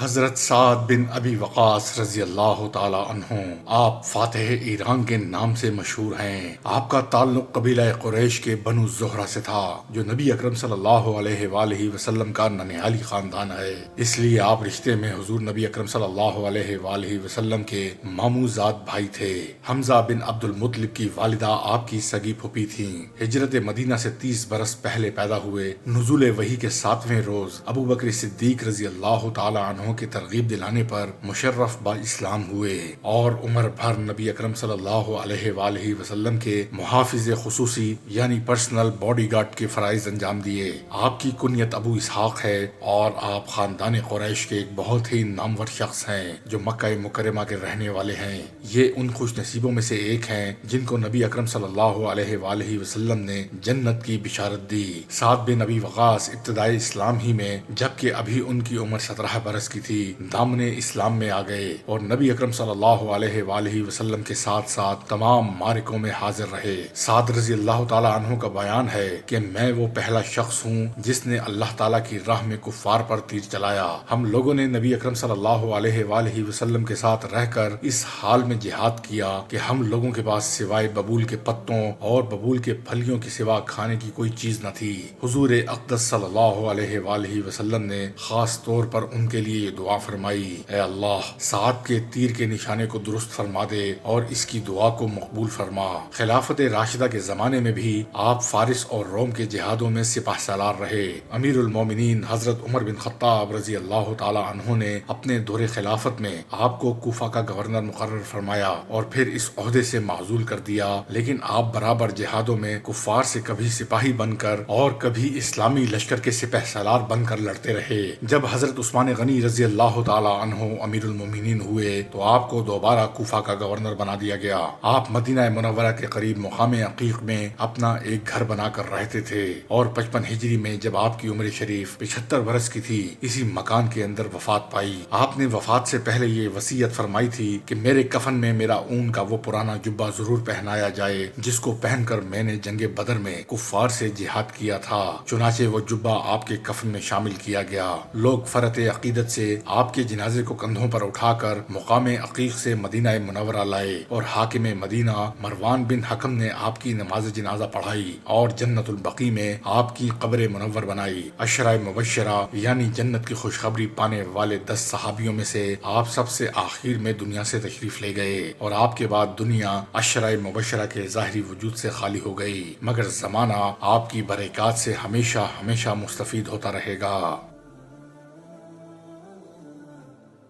حضرت سعد بن ابی وقاص رضی اللہ تعالی عنہ، آپ فاتح ایران کے نام سے مشہور ہیں۔ آپ کا تعلق قبیلہ قریش کے بنو زہرہ سے تھا، جو نبی اکرم صلی اللہ علیہ وآلہ وسلم کا ننیالی خاندان ہے۔ اس لیے آپ رشتے میں حضور نبی اکرم صلی اللہ علیہ وآلہ وسلم کے ماموں زاد بھائی تھے۔ حمزہ بن عبد المطلب کی والدہ آپ کی سگی پھوپھی تھیں۔ ہجرت مدینہ سے 30 برس پہلے پیدا ہوئے۔ نزول وحی کے 7ویں روز ابو بکر صدیق رضی اللہ تعالی عنہ کی ترغیب دلانے پر مشرف با اسلام ہوئے اور عمر بھر نبی اکرم صلی اللہ علیہ وآلہ وسلم کے محافظ خصوصی یعنی پرسنل باڈی گارڈ کے فرائض انجام دیے۔ آپ کی کنیت ابو اسحاق ہے اور آپ خاندان قریش کے ایک بہت ہی نامور شخص ہیں جو مکہ مکرمہ کے رہنے والے ہیں۔ یہ ان خوش نصیبوں میں سے ایک ہیں جن کو نبی اکرم صلی اللہ علیہ وآلہ وسلم نے جنت کی بشارت دی۔ سعد بن ابی وقاص ابتدائی اسلام ہی میں، جبکہ ابھی ان کی عمر 17 برس کی تھی، دامن اسلام میں آ گئے اور نبی اکرم صلی اللہ علیہ وآلہ وسلم کے ساتھ ساتھ تمام معرکوں میں حاضر رہے۔ سعد رضی اللہ تعالی عنہ کا بیان ہے کہ میں وہ پہلا شخص ہوں جس نے اللہ تعالیٰ کی راہ میں کفار پر تیر چلایا۔ ہم لوگوں نے نبی اکرم صلی اللہ علیہ وآلہ وسلم کے ساتھ رہ کر اس حال میں جہاد کیا کہ ہم لوگوں کے پاس سوائے ببول کے پتوں اور ببول کے پھلیوں کے سوا کھانے کی کوئی چیز نہ تھی۔ حضور اقدس صلی اللہ علیہ وآلہ وسلم نے خاص طور پر ان کے لیے یہ دعا فرمائی: اے اللہ، سعد کے تیر کے نشانے کو درست فرما دے اور اس کی دعا کو مقبول فرما۔ خلافت راشدہ کے زمانے میں بھی آپ فارس اور روم کے جہادوں میں سپہ سالار رہے۔ امیر المومنین حضرت عمر بن خطاب رضی اللہ تعالی عنہ نے اپنے دور خلافت میں آپ کو کوفہ کا گورنر مقرر فرمایا اور پھر اس عہدے سے معزول کر دیا، لیکن آپ برابر جہادوں میں کفار سے کبھی سپاہی بن کر اور کبھی اسلامی لشکر کے سپہ سالار بن کر لڑتے رہے۔ جب حضرت عثمان غنی رضی اللہ تعالی عنہ امیر المومنین ہوئے تو آپ کو دوبارہ کوفہ کا گورنر بنا دیا گیا۔ آپ مدینہ منورہ کے قریب مقام عقیق میں اپنا ایک گھر بنا کر رہتے تھے اور 55 ہجری میں جب آپ کی عمر شریف 75 برس کی تھی، اسی مکان کے اندر وفات پائی۔ آپ نے وفات سے پہلے یہ وصیت فرمائی تھی کہ میرے کفن میں میرا اون کا وہ پرانا جبہ ضرور پہنایا جائے جس کو پہن کر میں نے جنگ بدر میں کفار سے جہاد کیا تھا۔ چنانچہ وہ جبہ آپ کے کفن میں شامل کیا گیا۔ لوگ فرط عقیدت سے آپ کے جنازے کو کندھوں پر اٹھا کر مقام عقیق سے مدینہ منورہ لائے اور حاکم مدینہ مروان بن حکم نے آپ کی نماز جنازہ پڑھائی اور جنت البقیع میں آپ کی قبر منور بنائی۔ عشرہ مبشرہ یعنی جنت کی خوشخبری پانے والے 10 صحابیوں میں سے آپ سب سے آخر میں دنیا سے تشریف لے گئے اور آپ کے بعد دنیا عشرہ مبشرہ کے ظاہری وجود سے خالی ہو گئی، مگر زمانہ آپ کی برکات سے ہمیشہ ہمیشہ مستفید ہوتا رہے گا۔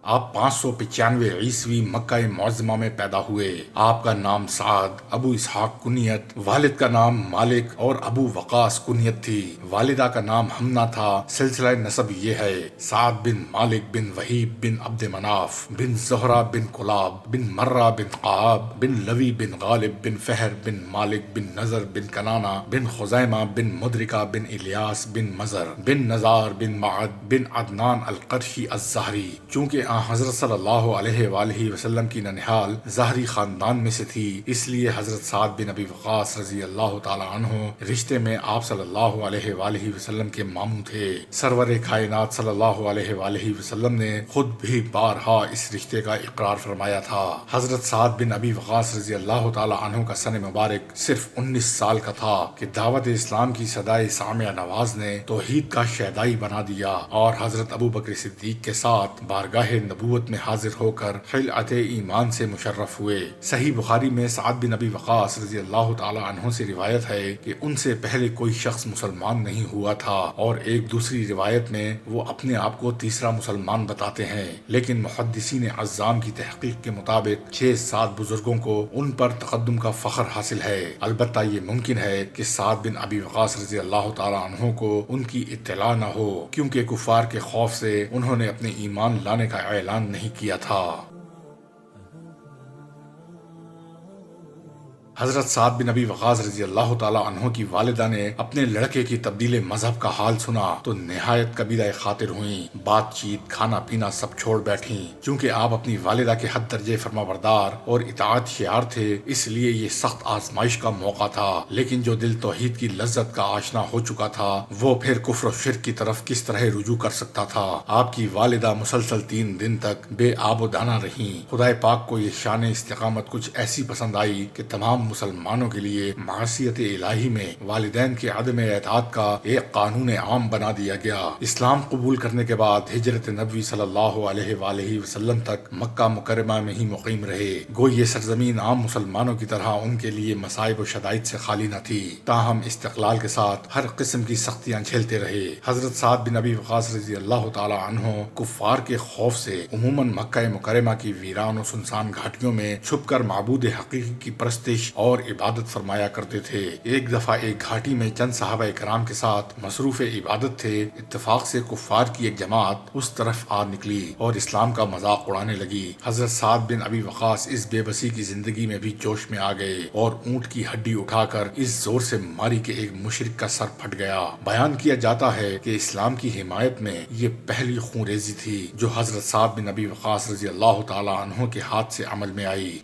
آپ 595 عیسوی مکہ معظمہ میں پیدا ہوئے۔ آپ کا نام سعد، ابو اسحاق کنیت، والد کا نام مالک اور ابو وقاص کنیت تھی۔ والدہ کا نام حمنا تھا۔ سلسلہ نسب یہ ہے: سعد بن مالک بن وہیب بن عبد مناف بن زہرہ بن کلاب بن مرہ بن قعاب بن لوی بن غالب بن فہر بن مالک بن نظر بن کنانہ بن خزیمہ بن مدرکہ بن الیاس بن مزر بن نزار بن معد بن عدنان القرشی الزہری۔ چونکہ حضرت صلی اللہ علیہ وآلہ وسلم کی ننہال زہری خاندان میں سے تھی، اس لیے حضرت سعد بن ابی وقاص رضی اللہ تعالی عنہ رشتے میں آپ صلی اللہ علیہ وآلہ وسلم کے ماموں تھے۔ سرور کائنات صلی اللہ علیہ وآلہ وسلم نے خود بھی بارہا اس رشتے کا اقرار فرمایا تھا۔ حضرت سعد بن ابی وقاص رضی اللہ تعالی عنہ کا سن مبارک صرف 19 سال کا تھا کہ دعوت اسلام کی صدائے سامعہ نواز نے توحید کا شیدائی بنا دیا اور حضرت ابو بکر صدیق کے ساتھ بارگاہ نبوت میں حاضر ہو کر خلعت ایمان سے مشرف ہوئے۔ صحیح بخاری میں سعد بن ابی وقاص رضی اللہ تعالی عنہ سے روایت ہے کہ ان سے پہلے کوئی شخص مسلمان نہیں ہوا تھا، اور ایک دوسری روایت میں وہ اپنے آپ کو تیسرا مسلمان بتاتے ہیں، لیکن محدثین عظام کی تحقیق کے مطابق 6-7 بزرگوں کو ان پر تقدم کا فخر حاصل ہے۔ البتہ یہ ممکن ہے کہ سعد بن ابی وقاص رضی اللہ تعالی عنہ کو ان کی اطلاع نہ ہو، کیونکہ کفار کے خوف سے انہوں نے اپنے ایمان لانے کا اعلان نہیں کیا تھا۔ حضرت سعد بن ابی وقاص رضی اللہ تعالی عنہ کی والدہ نے اپنے لڑکے کی تبدیل مذہب کا حال سنا تو نہایت کبیرہ خاطر ہوئیں، بات چیت کھانا پینا سب چھوڑ بیٹھیں۔ چونکہ آپ اپنی والدہ کے حد درجے فرما بردار اور اطاعت شعار تھے، اس لیے یہ سخت آزمائش کا موقع تھا، لیکن جو دل توحید کی لذت کا آشنا ہو چکا تھا وہ پھر کفر و شرک کی طرف کس طرح رجوع کر سکتا تھا۔ آپ کی والدہ مسلسل 3 دن تک بے آب و دانہ رہیں۔ خدا پاک کو یہ شان استقامت کچھ ایسی پسند آئی کہ تمام مسلمانوں کے لیے معصیت الہی میں والدین کے عدم اطاعت کا ایک قانون عام بنا دیا گیا۔ اسلام قبول کرنے کے بعد ہجرت نبوی صلی اللہ علیہ وآلہ وسلم تک مکہ مکرمہ میں ہی مقیم رہے۔ گو یہ سرزمین عام مسلمانوں کی طرح ان کے لیے مصائب و شدائد سے خالی نہ تھی، تاہم استقلال کے ساتھ ہر قسم کی سختیاں جھیلتے رہے۔ حضرت سعد بن ابی وقاص رضی اللہ تعالی عنہ کفار کے خوف سے عموماً مکہ مکرمہ کی ویران و سنسان گھاٹیوں میں چھپ کر معبود حقیقی کی پرستش اور عبادت فرمایا کرتے تھے۔ ایک دفعہ ایک گھاٹی میں چند صحابہ کرام کے ساتھ مصروف عبادت تھے، اتفاق سے کفار کی ایک جماعت اس طرف آ نکلی اور اسلام کا مذاق اڑانے لگی۔ حضرت سعد بن ابی وقاص اس بے بسی کی زندگی میں بھی جوش میں آ گئے اور اونٹ کی ہڈی اٹھا کر اس زور سے ماری کہ ایک مشرک کا سر پھٹ گیا۔ بیان کیا جاتا ہے کہ اسلام کی حمایت میں یہ پہلی خون ریزی تھی جو حضرت سعد بن ابی وقاص رضی اللہ تعالی عنہ کے ہاتھ سے عمل میں آئی۔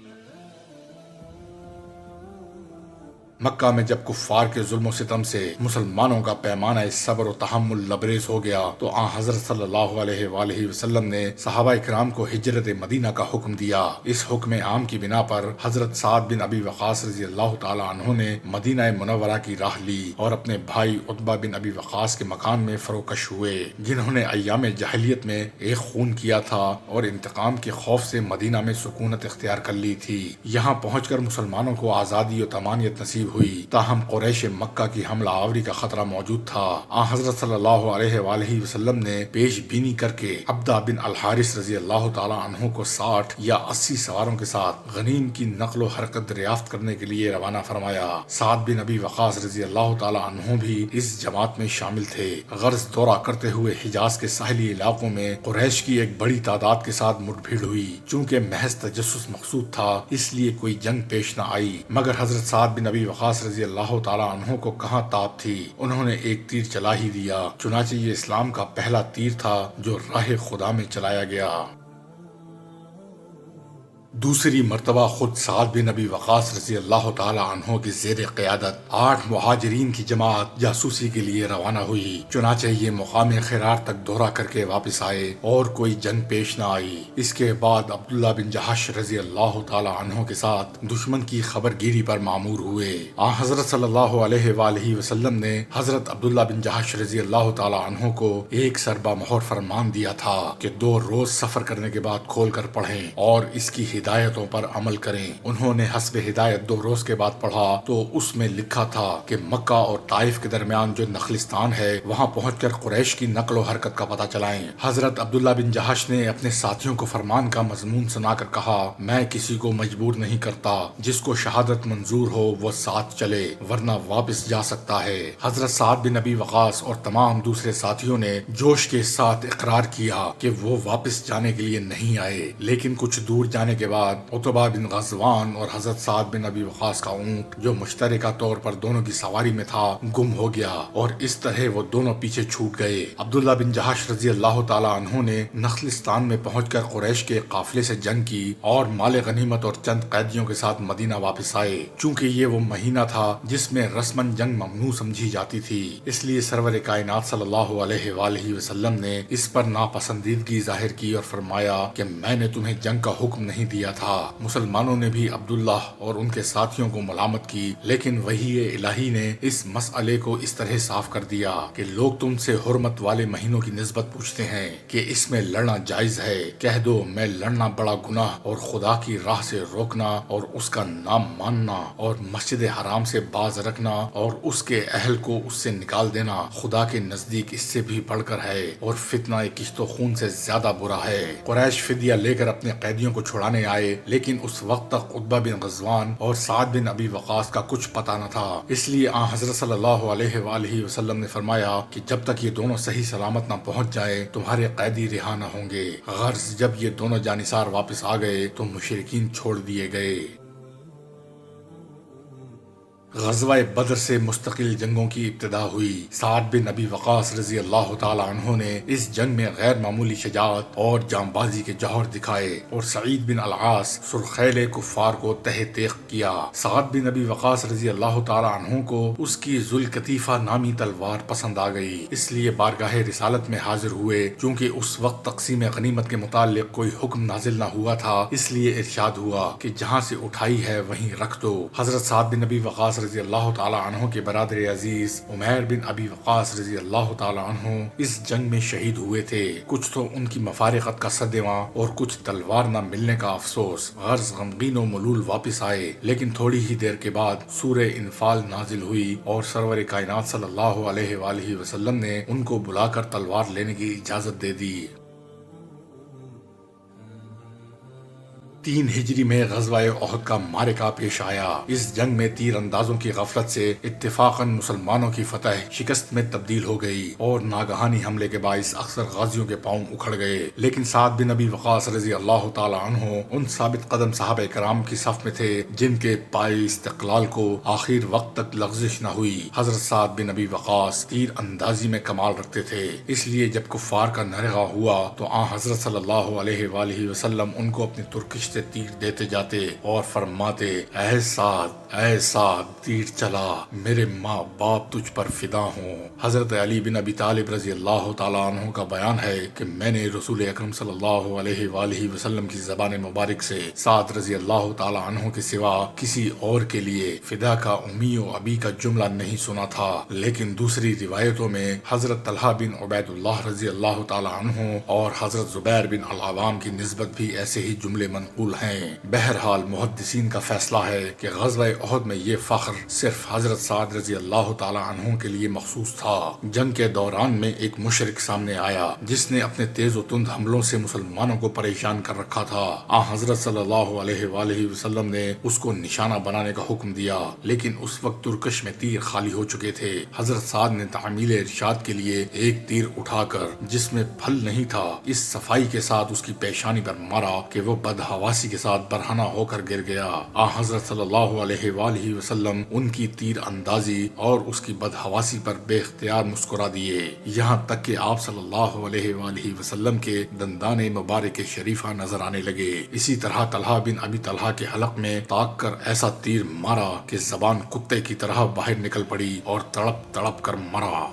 مکہ میں جب کفار کے ظلم و ستم سے مسلمانوں کا پیمانہ صبر و تحمل لبریز ہو گیا تو آن حضرت صلی اللہ علیہ وآلہ وسلم نے صحابہ اکرام کو ہجرت مدینہ کا حکم دیا۔ اس حکم عام کی بنا پر حضرت سعد بن ابی وقاص رضی اللہ تعالی عنہ نے مدینہ منورہ کی راہ لی اور اپنے بھائی عتبہ بن ابی وقاص کے مکان میں فروکش ہوئے، جنہوں نے ایام جاہلیت میں ایک خون کیا تھا اور انتقام کے خوف سے مدینہ میں سکونت اختیار کر لی تھی۔ یہاں پہنچ کر مسلمانوں کو آزادی و طمانینت نصیب ہوئی، تاہم قریش مکہ کی حملہ آوری کا خطرہ موجود تھا۔ آن حضرت صلی اللہ علیہ وآلہ وسلم نے پیش بینی کر کے عبدہ بن الحارث رضی اللہ تعالی عنہ کو 60 یا 80 سواروں کے ساتھ غنیم کی نقل و حرکت دریافت کرنے کے لیے روانہ فرمایا۔ سعد بن ابی وقاص رضی اللہ تعالی عنہ بھی اس جماعت میں شامل تھے۔ غرض دورہ کرتے ہوئے حجاز کے ساحلی علاقوں میں قریش کی ایک بڑی تعداد کے ساتھ مٹ بھیڑ ہوئی۔ چونکہ محض تجسس مقصود تھا اس لیے کوئی جنگ پیش نہ آئی، مگر حضرت سعد بن ابی وقاص رضی اللہ تعالی عنہ کو کہاں تاب تھی، انہوں نے ایک تیر چلا ہی دیا، چنانچہ یہ اسلام کا پہلا تیر تھا جو راہ خدا میں چلایا گیا۔ دوسری مرتبہ خود سعد بن ابی وقاص رضی اللہ تعالی عنہ کی زیر قیادت 8 مہاجرین کی جماعت جاسوسی کے لیے روانہ ہوئی۔ چنانچہ یہ مقام خرار تک دورہ کر کے واپس آئے اور کوئی جنگ پیش نہ آئی۔ اس کے بعد عبداللہ بن جہش رضی اللہ تعالی عنہ کے ساتھ دشمن کی خبر گیری پر معمور ہوئے۔ آن حضرت صلی اللہ علیہ وآلہ وسلم نے حضرت عبداللہ بن جہش رضی اللہ تعالی عنہ کو ایک سربہ مہر فرمان دیا تھا کہ 2 روز سفر کرنے کے بعد کھول کر پڑھیں اور اس کی ہدایتوں پر عمل کریں۔ انہوں نے حسب ہدایت 2 روز کے بعد پڑھا تو اس میں لکھا تھا کہ مکہ اور طائف کے درمیان جو نخلستان ہے وہاں پہنچ کر قریش کی نقل و حرکت کا پتہ چلائیں۔ حضرت عبداللہ بن جہش نے اپنے ساتھیوں کو فرمان کا مضمون سنا کر کہا، میں کسی کو مجبور نہیں کرتا، جس کو شہادت منظور ہو وہ ساتھ چلے ورنہ واپس جا سکتا ہے۔ حضرت سعد بن ابی وقاص اور تمام دوسرے ساتھیوں نے جوش کے ساتھ اقرار کیا کہ وہ واپس جانے کے لیے نہیں آئے، لیکن کچھ دور جانے کے بعد عتبہ بن غزوان اور حضرت سعد بن ابی وقاص کا اونٹ جو مشترکہ طور پر دونوں کی سواری میں تھا گم ہو گیا اور اس طرح وہ دونوں پیچھے چھوٹ گئے۔ عبداللہ بن جہش رضی اللہ تعالی عنہ نے نخلستان میں پہنچ کر قریش کے قافلے سے جنگ کی اور مال غنیمت اور چند قیدیوں کے ساتھ مدینہ واپس آئے۔ چونکہ یہ وہ مہینہ تھا جس میں رسماً جنگ ممنوع سمجھی جاتی تھی، اس لیے سرور کائنات صلی اللہ علیہ وآلہ وسلم نے اس پر ناپسندیدگی ظاہر کی اور فرمایا کہ میں نے تمہیں جنگ کا حکم نہیں دیا تھا۔ مسلمانوں نے بھی عبداللہ اور ان کے ساتھیوں کو ملامت کی، لیکن وحی الہی نے اس مسئلے کو اس طرح صاف کر دیا کہ لوگ تم سے حرمت والے مہینوں کی نسبت پوچھتے ہیں کہ اس میں لڑنا جائز ہے، کہہ دو میں لڑنا بڑا گناہ اور خدا کی راہ سے روکنا اور اس کا نام ماننا اور مسجد حرام سے باز رکھنا اور اس کے اہل کو اس سے نکال دینا خدا کے نزدیک اس سے بھی بڑھ کر ہے اور فتنہ کشت و خون سے زیادہ برا ہے۔ قریش فدیہ لے کر اپنے قیدیوں کو چھڑانے آئے، لیکن اس وقت تک عتبہ بن غزوان اور سعد بن ابی وقاص کا کچھ پتہ نہ تھا، اس لیے آن حضرت صلی اللہ علیہ وآلہ وسلم نے فرمایا کہ جب تک یہ دونوں صحیح سلامت نہ پہنچ جائیں تمہارے قیدی رہا نہ ہوں گے۔ غرض جب یہ دونوں جانثار واپس آ گئے تو مشرکین چھوڑ دیے گئے۔ غزوہ بدر سے مستقل جنگوں کی ابتدا ہوئی۔ سعد بن ابی وقاص رضی اللہ تعالی عنہ نے اس جنگ میں غیر معمولی شجاعت اور جانبازی کے جوہر دکھائے اور سعید بن العاص سرخیل کفار کو تہ تیغ کیا۔ سعد بن ابی وقاص رضی اللہ تعالی عنہ کو اس کی ذوالقطیفہ نامی تلوار پسند آ گئی، اس لیے بارگاہ رسالت میں حاضر ہوئے۔ چونکہ اس وقت تقسیم غنیمت کے متعلق کوئی حکم نازل نہ ہوا تھا، اس لیے ارشاد ہوا کہ جہاں سے اٹھائی ہے وہیں رکھ دو۔ حضرت سعد بن ابی وقاص رضی اللہ تعالی عنہ کے برادر عزیز عمیر بن ابی وقاص رضی اللہ تعالی عنہ اس جنگ میں شہید ہوئے تھے۔ کچھ تو ان کی مفارقت کا صدمہ اور کچھ تلوار نہ ملنے کا افسوس، غرض غمگین و ملول واپس آئے، لیکن تھوڑی ہی دیر کے بعد سورہ انفال نازل ہوئی اور سرور کائنات صلی اللہ علیہ وآلہ وسلم نے ان کو بلا کر تلوار لینے کی اجازت دے دی۔ 3 ہجری میں غزوہ احد کا معرکہ پیش آیا۔ اس جنگ میں تیر اندازوں کی غفلت سے اتفاقاً مسلمانوں کی فتح شکست میں تبدیل ہو گئی اور ناگہانی حملے کے باعث اکثر غازیوں کے پاؤں اکھڑ گئے، لیکن سعد بن ابی وقاص رضی اللہ تعالی عنہ ان ثابت قدم صحابہ کرام کی صف میں تھے جن کے پائے استقلال کو آخر وقت تک لغزش نہ ہوئی۔ حضرت سعد بن ابی وقاص تیر اندازی میں کمال رکھتے تھے، اس لیے جب کفار کا نرغہ ہوا تو حضرت صلی اللہ علیہ وآلہ وسلم ان کو اپنی ترکش سے تیر دیتے جاتے اور فرماتے، اے سعد تیر چلا، میرے ماں باپ تجھ پر فدا ہوں۔ حضرت علی بن ابی طالب رضی اللہ تعالی عنہ کا بیان ہے کہ میں نے رسول اکرم صلی اللہ علیہ وآلہ وسلم کی زبان مبارک سے سعد رضی اللہ تعالی عنہ کے سوا کسی اور کے لیے فدا کا امی و ابی کا جملہ نہیں سنا تھا، لیکن دوسری روایتوں میں حضرت طلحہ بن عبید اللہ رضی اللہ تعالی عنہ اور حضرت زبیر بن العوام کی نسبت بھی ایسے ہی جملے منقول ہیں۔ بہرحال محدثین کا فیصلہ ہے کہ غزوہ احد میں یہ فخر صرف حضرت سعد رضی اللہ تعالی عنہ کے لیے مخصوص تھا۔ جنگ کے دوران میں ایک مشرک سامنے آیا جس نے اپنے تیز و تند حملوں سے مسلمانوں کو پریشان کر رکھا تھا۔ حضرت صلی اللہ علیہ وآلہ وسلم نے اس کو نشانہ بنانے کا حکم دیا، لیکن اس وقت ترکش میں تیر خالی ہو چکے تھے۔ حضرت سعد نے تعمیل ارشاد کے لیے ایک تیر اٹھا کر جس میں پھل نہیں تھا اس صفائی کے ساتھ اس کی پیشانی پر مارا کہ وہ بدحواسی کے ساتھ برہنہ ہو کر گر گیا۔ حضرت صلی اللہ علیہ وآلہ وسلم ان کی تیر اندازی اور اس کی بدحواسی پر بے اختیار مسکرا دیے، یہاں تک کہ آپ صلی اللہ علیہ وآلہ وسلم کے دندان مبارک شریفہ نظر آنے لگے۔ اسی طرح طلحہ بن ابی طلحہ کے حلق میں تاک کر ایسا تیر مارا کہ زبان کتے کی طرح باہر نکل پڑی اور تڑپ تڑپ کر مرا۔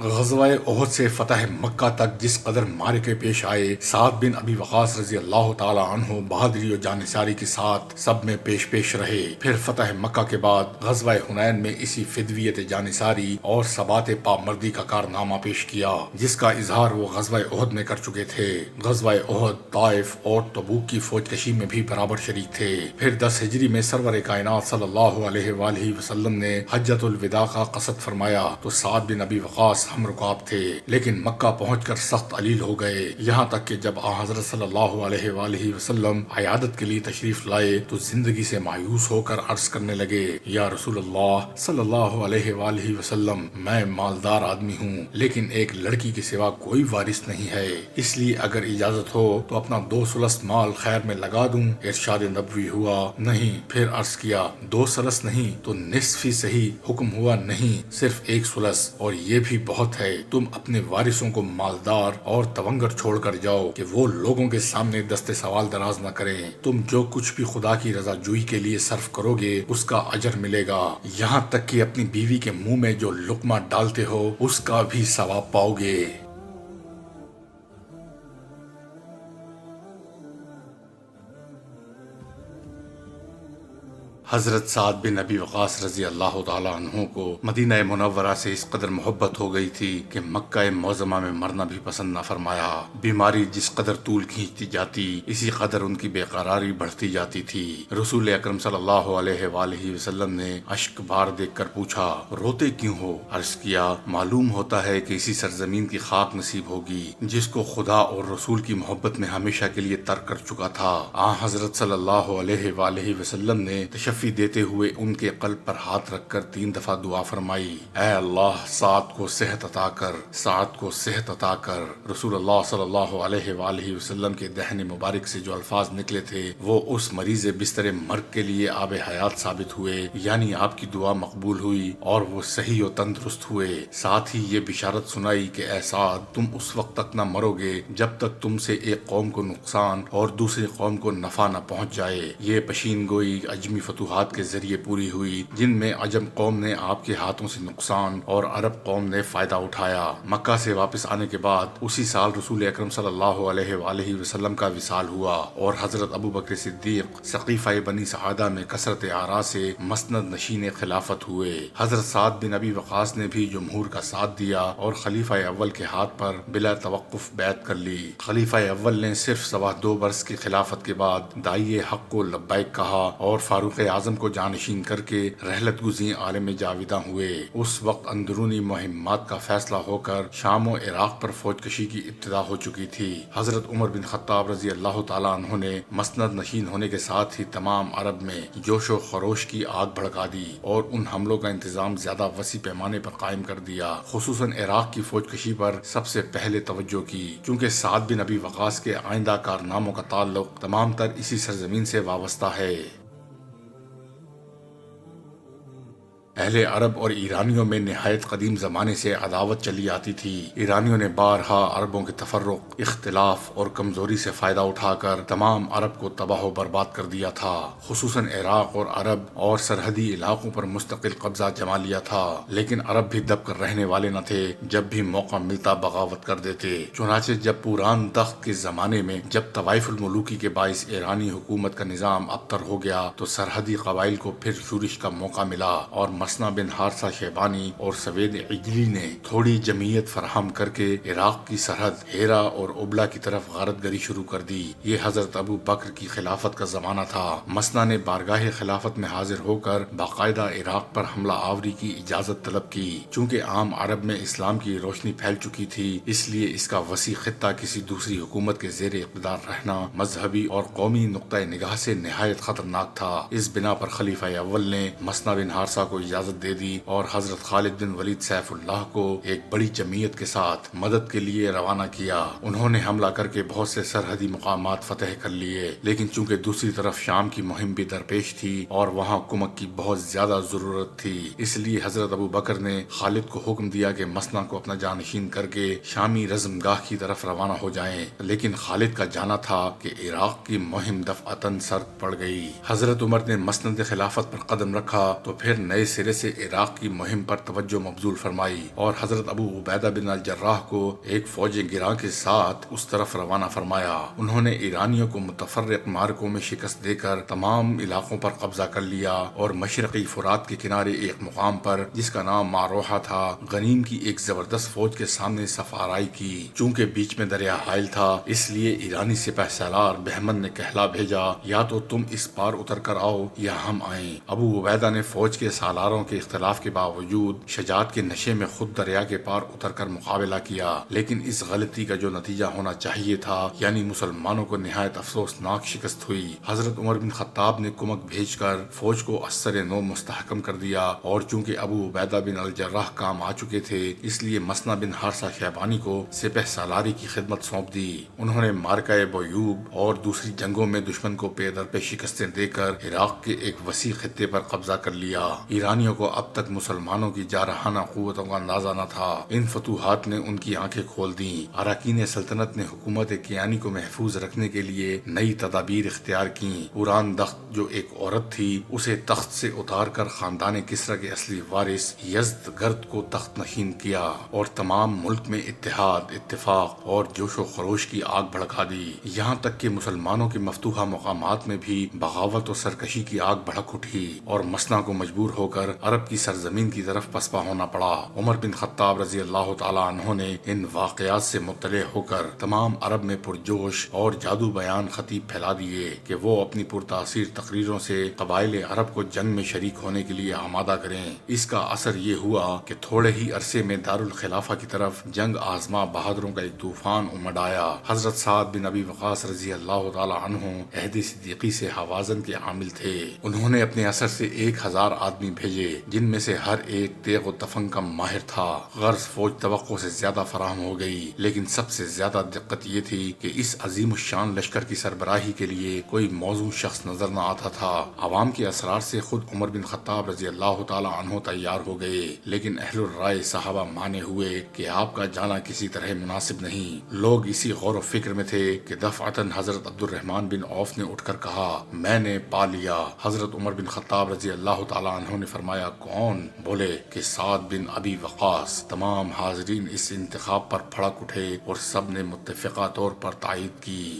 غزوہ احد سے فتح مکہ تک جس قدر معرکے پیش آئے، سعد بن ابی وقاص رضی اللہ تعالی عنہ بہادری و جانثاری کے ساتھ سب میں پیش رہے۔ پھر فتح مکہ کے بعد غزوہ حنین میں اسی فدویت جانثاری اور ثبات پامردی کا کارنامہ پیش کیا جس کا اظہار وہ غزوہ احد میں کر چکے تھے۔ غزوہ احد، طائف اور تبوک کی فوج کشی میں بھی برابر شریک تھے۔ پھر 10 ہجری میں سرور کائنات صلی اللہ علیہ وآلہ وسلم نے حجۃ الوداع کا قصد فرمایا تو سعد بن ابی وقاص ہم رکاب تھے، لیکن مکہ پہنچ کر سخت علیل ہو گئے، یہاں تک کہ جب حضرت صلی اللہ علیہ وآلہ وسلم عیادت کے لیے تشریف لائے تو زندگی سے مایوس ہو کر عرض کرنے لگے، یا رسول اللہ صلی اللہ علیہ وآلہ وسلم، میں مالدار آدمی ہوں لیکن ایک لڑکی کے سوا کوئی وارث نہیں ہے، اس لیے اگر اجازت ہو تو اپنا 2 ثلث مال خیر میں لگا دوں۔ ارشاد نبوی ہوا، نہیں۔ پھر عرض کیا، 2 ثلث نہیں تو نصف ہی صحیح۔ حکم ہوا، نہیں، صرف 1 ثلث، اور یہ بھی بہت ہے، تم اپنے وارثوں کو مالدار اور تونگر چھوڑ کر جاؤ کہ وہ لوگوں کے سامنے دست سوال دراز نہ کریں۔ تم جو کچھ بھی خدا کی رضا جوئی کے لیے صرف کرو گے اس کا اجر ملے گا، یہاں تک کہ اپنی بیوی کے منہ میں جو لقمہ ڈالتے ہو اس کا بھی ثواب پاؤ گے۔ حضرت سعد بن ابی وقاص رضی اللہ تعالی عنہ کو مدینہ منورہ سے اس قدر محبت ہو گئی تھی کہ مکہ معظمہ میں مرنا بھی پسند نہ فرمایا۔ بیماری جس قدر طول کھینچتی جاتی اسی قدر ان کی بے قراری بڑھتی جاتی تھی۔ رسول اکرم صلی اللہ علیہ وآلہ وسلم نے اشک بار دیکھ کر پوچھا، روتے کیوں ہو؟ عرض کیا، معلوم ہوتا ہے کہ اسی سرزمین کی خاک نصیب ہوگی جس کو خدا اور رسول کی محبت میں ہمیشہ کے لیے ترک کر چکا تھا۔ حضرت صلی اللہ علیہ وآلہ وسلم نے تشفی تلفی دیتے ہوئے ان کے قلب پر ہاتھ رکھ کر 3 دفعہ دعا فرمائی، اے اللہ سعد کو صحت عطا کر، سعد کو صحت عطا کر۔ رسول اللہ صلی اللہ علیہ وآلہ وسلم کے دہن مبارک سے جو الفاظ نکلے تھے وہ اس مریض بستر مرگ کے لیے آب حیات ثابت ہوئے، یعنی آپ کی دعا مقبول ہوئی اور وہ صحیح و تندرست ہوئے۔ ساتھ ہی یہ بشارت سنائی کہ اے سعد، تم اس وقت تک نہ مرو گے جب تک تم سے ایک قوم کو نقصان اور دوسری قوم کو نفع نہ پہنچ جائے۔ یہ پشین گوئی عجمی فتوحات کے ذریعے پوری ہوئی جن میں عجم قوم نے آپ کے ہاتھوں سے نقصان اور عرب قوم نے فائدہ اٹھایا۔ مکہ سے واپس آنے کے بعد اسی سال رسول اکرم صلی اللہ علیہ وآلہ وسلم کا وصال ہوا اور حضرت ابو بکر صدیق سقیفہ بنی سعادہ میں کثرت آراء سے مسند نشین خلافت ہوئے۔ حضرت سعد بن ابی وقاص نے بھی جمہور کا ساتھ دیا اور خلیفہ اول کے ہاتھ پر بلا توقف بیعت کر لی۔ خلیفہ اول نے صرف 2.25 برس کی خلافت کے بعد داعی حق کو لبیک کہا اور فاروق اعظم کو جانشین کر کے رحلت گزین عالم جاویداں ہوئے۔ اس وقت اندرونی مہمات کا فیصلہ ہو کر شام و عراق پر فوج کشی کی ابتدا ہو چکی تھی۔ حضرت عمر بن خطاب رضی اللہ تعالیٰ عنہ نے مسند نشین ہونے کے ساتھ ہی تمام عرب میں جوش و خروش کی آگ بھڑکا دی اور ان حملوں کا انتظام زیادہ وسیع پیمانے پر قائم کر دیا۔ خصوصاً عراق کی فوج کشی پر سب سے پہلے توجہ کی، چونکہ سعد بن ابی وقاص کے آئندہ کارناموں کا تعلق تمام تر اسی سرزمین سے وابستہ ہے۔ اہل عرب اور ایرانیوں میں نہایت قدیم زمانے سے عداوت چلی آتی تھی۔ ایرانیوں نے بارہا عربوں کے تفرق، اختلاف اور کمزوری سے فائدہ اٹھا کر تمام عرب کو تباہ و برباد کر دیا تھا۔ خصوصاً عراق اور عرب اور سرحدی علاقوں پر مستقل قبضہ جما لیا تھا، لیکن عرب بھی دب کر رہنے والے نہ تھے، جب بھی موقع ملتا بغاوت کر دیتے۔ چنانچہ جب پوران تخت کے زمانے میں جب طوائف الملوکی کے باعث ایرانی حکومت کا نظام ابتر ہو گیا تو سرحدی قبائل کو پھر شورش کا موقع ملا اور مسنا بن حارثہ شیبانی اور سوید عجلی نے تھوڑی جمعیت فراہم کر کے عراق کی سرحد ہیرا اور ابلا کی طرف غارت گری شروع کر دی۔ یہ حضرت ابو بکر کی خلافت کا زمانہ تھا۔ مسنا نے بارگاہ خلافت میں حاضر ہو کر باقاعدہ عراق پر حملہ آوری کی اجازت طلب کی۔ چونکہ عام عرب میں اسلام کی روشنی پھیل چکی تھی، اس لیے اس کا وسیع خطہ کسی دوسری حکومت کے زیر اقتدار رہنا مذہبی اور قومی نقطہ نگاہ سے نہایت خطرناک تھا۔ اس بنا پر خلیفہ اول نے مسنا بن حارثہ کو اجازت دے دی اور حضرت خالد بن ولید سیف اللہ کو ایک بڑی جمعیت کے ساتھ مدد کے لیے روانہ کیا۔ انہوں نے حملہ کر کے بہت سے سرحدی مقامات فتح کر لیے، لیکن چونکہ دوسری طرف شام کی مہم بھی درپیش تھی اور وہاں کمک کی بہت زیادہ ضرورت تھی، اس لیے حضرت ابو بکر نے خالد کو حکم دیا کہ مسنا کو اپنا جانشین کر کے شامی رزم گاہ کی طرف روانہ ہو جائیں، لیکن خالد کا جانا تھا کہ عراق کی مہم دفعتاً سرد پڑ گئی۔ حضرت عمر نے مسند خلافت پر قدم رکھا تو پھر نئے سرے سے عراق کی مہم پر توجہ مبذول فرمائی اور حضرت ابو عبیدہ بن الجراح کو ایک فوج گراں کے ساتھ اس طرف روانہ فرمایا۔ انہوں نے ایرانیوں کو متفرق مارکوں میں شکست دے کر تمام علاقوں پر قبضہ کر لیا اور مشرقی فرات کے کنارے ایک مقام پر جس کا نام ماروحہ تھا، غنیم کی ایک زبردست فوج کے سامنے صف آرائی کی۔ چونکہ بیچ میں دریا حائل تھا، اس لیے ایرانی سپہ سالار بہمن نے کہلا بھیجا، یا تو تم اس پار اتر کر آؤ یا ہم آئیں۔ ابو عبیدہ نے فوج کے سالاروں کے اختلاف کے باوجود شجاعت کے نشے میں خود دریا کے پار اتر کر مقابلہ کیا، لیکن اس غلطی کا جو نتیجہ ہونا چاہیے تھا، یعنی مسلمانوں کو نہایت افسوسناک شکست ہوئی۔ حضرت عمر بن خطاب نے کمک بھیج کر فوج کو اثر نو مستحکم کر دیا اور چونکہ ابو عبیدہ بن الجراح کام آ چکے تھے، اس لیے مسنا بن حارثہ شیبانی کو سپہ سالاری کی خدمت سونپ دی۔ انہوں نے مارکہ بویوب اور دوسری جنگوں میں دشمن کو پے در پہ شکستیں دے کر عراق کے ایک وسیع خطے پر قبضہ کر لیا۔ ایرانیوں کو اب تک مسلمانوں کی جارحانہ قوتوں کا اندازہ نہ تھا۔ ان فتوحات نے ان کی آنکھیں کھول دیں۔ اراکین سلطنت نے حکومت کیانی کو محفوظ رکھنے کے لیے نئی تدابیر اختیار کیں۔ پوران تخت جو ایک عورت تھی، اسے تخت سے اتار کر خاندان کسریٰ کے اصلی وارث یزدگرد کو تخت نشین کیا اور تمام ملک میں اتحاد، اتفاق اور جوش و خروش کی آگ بھڑکا دی۔ یہاں تک کہ مسلمانوں کے مفتوحہ مقامات میں بھی بغاوت و سرکشی کی آگ بھڑک اٹھی اور مسنا کو مجبور ہو کر کر عرب کی سرزمین کی طرف پسپا ہونا پڑا۔ عمر بن خطاب رضی اللہ تعالی عنہ نے ان واقعات سے مطلع ہو کر تمام عرب میں پرجوش اور جادو بیان خطیب پھیلا دیے کہ وہ اپنی پرتاثیر تقریروں سے قبائل عرب کو جنگ میں شریک ہونے کے لیے آمادہ کریں۔ اس کا اثر یہ ہوا کہ تھوڑے ہی عرصے میں دارالخلافہ کی طرف جنگ آزما بہادروں کا ایک طوفان امڈ آیا۔ حضرت سعد بن ابی وقاص رضی اللہ تعالی عنہ عہد صدیقی سے حوازن کے عامل تھے۔ انہوں نے اپنے اثر سے 1000 آدمی بھیجے، جن میں سے ہر ایک تیغ و تفنگ کا ماہر تھا۔ غرض فوج توقع سے زیادہ فراہم ہو گئی، لیکن سب سے زیادہ دقت یہ تھی کہ اس عظیم الشان لشکر کی سربراہی کے لیے کوئی موزوں شخص نظر نہ آتا تھا۔ عوام کے اسرار سے خود عمر بن خطاب رضی اللہ تعالی عنہ تیار ہو گئے، لیکن اہل الرائے صحابہ مانے ہوئے کہ آپ کا جانا کسی طرح مناسب نہیں۔ لوگ اسی غور و فکر میں تھے کہ دفعتاً حضرت عبد الرحمن بن عوف نے اٹھ کر کہا، میں نے پا لیا۔ حضرت عمر بن خطاب رضی اللہ تعالی عنہ نے فرمایا، کون؟ بولے کہ سعد بن ابی وقاص۔ تمام حاضرین اس انتخاب پر پھڑک اٹھے اور سب نے متفقہ طور پر تائید کی۔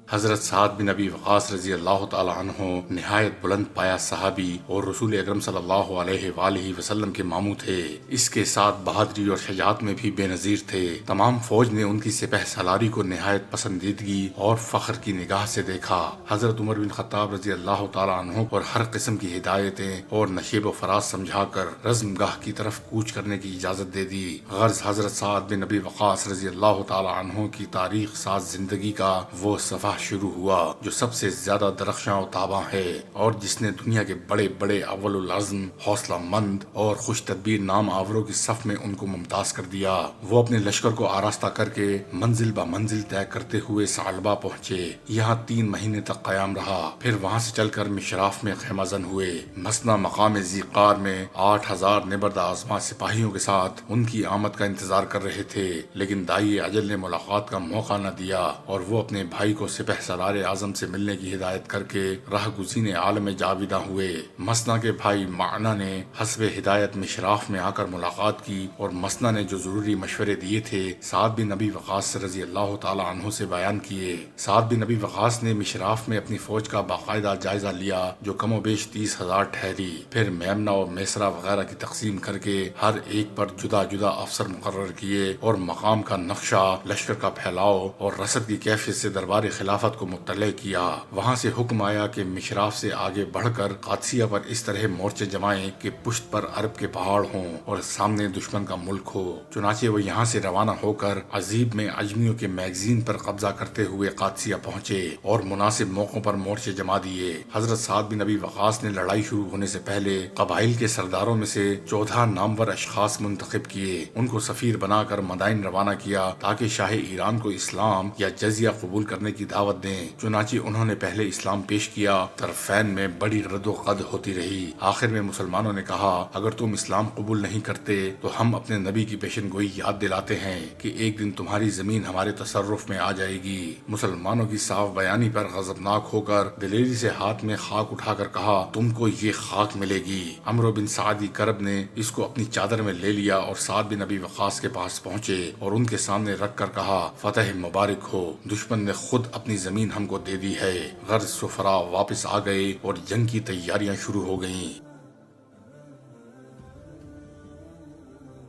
حضرت سعد بن ابی وقاص رضی اللہ تعالی عنہ نہایت بلند پایا صحابی اور رسول اکرم صلی اللہ علیہ وآلہ وسلم کے ماموں تھے۔ اس کے ساتھ بہادری اور شجاعت میں بھی بے نظیر تھے۔ تمام فوج نے ان کی سپہ سالاری کو نہایت پسندیدگی اور فخر کی نگاہ سے دیکھا۔ حضرت عمر بن خطاب رضی اللہ تعالی عنہ پر ہر قسم کی ہدایتیں اور نشیب و فراز سمجھا کر رزم گاہ کی طرف کوچ کرنے کی اجازت دے دی۔ غرض حضرت سعد بن ابی وقاص رضی اللہ تعالی عنہ کی تاریخ ساز زندگی کا وہ صفحہ شروع ہوا جو سب سے زیادہ درخشاں و تاباں ہے، اور جس نے دنیا کے بڑے بڑے اول العزم، حوصلہ مند اور خوش تدبیر نام آوروں کی صف میں ان کو ممتاز کر دیا۔ وہ اپنے لشکر کو آراستہ کر کے منزل با منزل طے کرتے ہوئے ثعلبہ پہنچے، یہاں 3 مہینے تک قیام رہا۔ پھر وہاں سے چل کر مشراف میں خیمہ زن ہوئے۔ مسنہ مقام ذیقار میں 8000 نبرد آزما سپاہیوں کے ساتھ ان کی آمد کا انتظار کر رہے تھے، لیکن دائی اجل نے ملاقات کا موقع نہ دیا، اور وہ اپنے بھائی کو سپہ سالار اعظم سے ملنے کی ہدایت کر کے راہ گزین عالم جاویدہ ہوئے۔ مسنہ کے بھائی معنا نے حسب ہدایت مشراف میں آ کر ملاقات کی، اور مسنہ نے جو ضروری مشورے دیے تھے سعد بن ابی وقاص رضی اللہ تعالی عنہ سے بیان کیے۔ سعد بن ابی وقاص نے مشراف میں اپنی فوج کا باقاعدہ جائزہ لیا، جو کم و بیش 30,000 ٹھہری۔ پھر میمنہ اور میسرہ وغیرہ کی تقسیم کر کے ہر ایک پر جدا جدا افسر مقرر کیے، اور مقام کا نقشہ، لشکر کا پھیلاؤ اور رسد کی کیفیت سے دربار خلافت کو مطلع کیا۔ وہاں سے حکم آیا کہ مشراف سے آگے بڑھ کر قادسیہ پر اس طرح مورچے جمائیں کہ پشت پر عرب کے پہاڑ ہوں اور سامنے دشمن کا ملک ہو۔ چنانچہ وہ یہاں سے روانہ ہو کر عزیب میں عجمیوں کے میگزین پر قبضہ کرتے ہوئے قادسیہ پہنچے اور مناسب موقعوں پر مورچے جما دیے۔ حضرت سعد بن ابی وقاص نے لڑائی شروع ہونے سے پہلے قبائل کے سرداروں میں سے 14 نامور اشخاص منتخب کیے، ان کو سفیر بنا کر مدائن روانہ کیا تاکہ شاہ ایران کو اسلام یا جزیہ قبول کرنے کی دعوت دیں۔ چنانچہ انہوں نے پہلے اسلام پیش کیا۔ طرفین میں بڑی رد و قد ہوتی رہی۔ آخر میں مسلمانوں نے کہا، اگر تم اسلام قبول نہیں کرتے تو ہم اپنے نبی کی پیشن گوئی یاد دلاتے ہیں کہ ایک دن تمہاری زمین ہمارے تصرف میں آ جائے گی۔ مسلمانوں کی صاف بیانی پر غضبناک ہو کر دلیری سے ہاتھ میں خاک اٹھا کر کہا، تم کو یہ خاک ملے گی۔ عمرو بن سعد کرب نے اس کو اپنی چادر میں لے لیا اور سعد بن ابی وقاص کے پاس پہنچے اور ان کے سامنے رکھ کر کہا، فتح مبارک ہو، دشمن نے خود اپنی زمین ہم کو دے دی ہے۔ غرض سفرا واپس آ گئے اور جنگ کی تیاریاں شروع ہو گئیں۔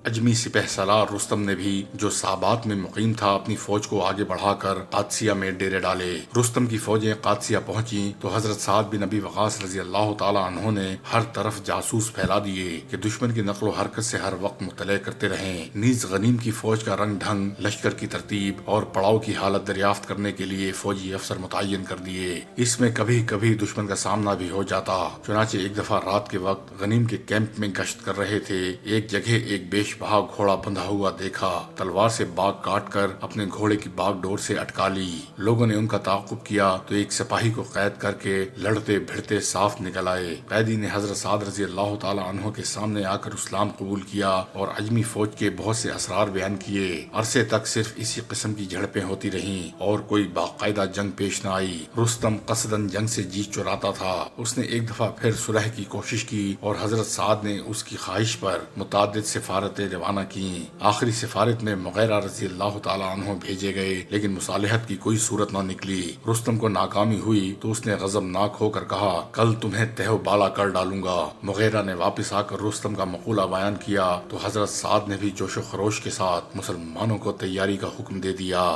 اجمی سپہ سالار رستم نے بھی جو صابات میں مقیم تھا اپنی فوج کو آگے بڑھا کر قادسیہ میں ڈیرے ڈالے۔ رستم کی فوجیں قادسیہ پہنچی تو حضرت سعد بن ابی وقاص رضی اللہ تعالی عنہ نے ہر طرف جاسوس پھیلا دیے کہ دشمن کی نقل و حرکت سے ہر وقت مطلع کرتے رہیں۔ نیز غنیم کی فوج کا رنگ ڈھنگ، لشکر کی ترتیب اور پڑاؤ کی حالت دریافت کرنے کے لیے فوجی افسر متعین کر دیے۔ اس میں کبھی کبھی دشمن کا سامنا بھی ہو جاتا۔ چنانچہ ایک دفعہ رات کے وقت غنیم کے کیمپ میں گشت کر رہے تھے، ایک جگہ ایک بیش بہا گھوڑا بندھا ہوا دیکھا، تلوار سے باگ کاٹ کر اپنے گھوڑے کی باگ ڈور سے اٹکا لی۔ لوگوں نے ان کا تعاقب کیا تو ایک سپاہی کو قید کر کے لڑتے بھڑتے صاف نکل آئے۔ قیدی نے حضرت سعد رضی اللہ تعالی عنہ کے سامنے آ کر اسلام قبول کیا اور عجمی فوج کے بہت سے اسرار بیان کیے۔ عرصے تک صرف اسی قسم کی جھڑپیں ہوتی رہیں اور کوئی باقاعدہ جنگ پیش نہ آئی۔ رستم قصداً جنگ سے جی چراتا تھا۔ اس نے ایک دفعہ پھر صلح کی کوشش کی اور حضرت سعد نے اس کی خواہش پر متعدد سفارتیں دعوتیں روانہ کیں۔ آخری سفارت میں مغیرہ رضی اللہ تعالیٰ عنہ بھیجے گئے، لیکن مصالحت کی کوئی صورت نہ نکلی۔ رستم کو ناکامی ہوئی تو اس نے غضبناک ہو کر کہا، کل تمہیں تہ و بالا کر ڈالوں گا۔ مغیرہ نے واپس آ کر رستم کا مقولہ بیان کیا تو حضرت سعد نے بھی جوش و خروش کے ساتھ مسلمانوں کو تیاری کا حکم دے دیا۔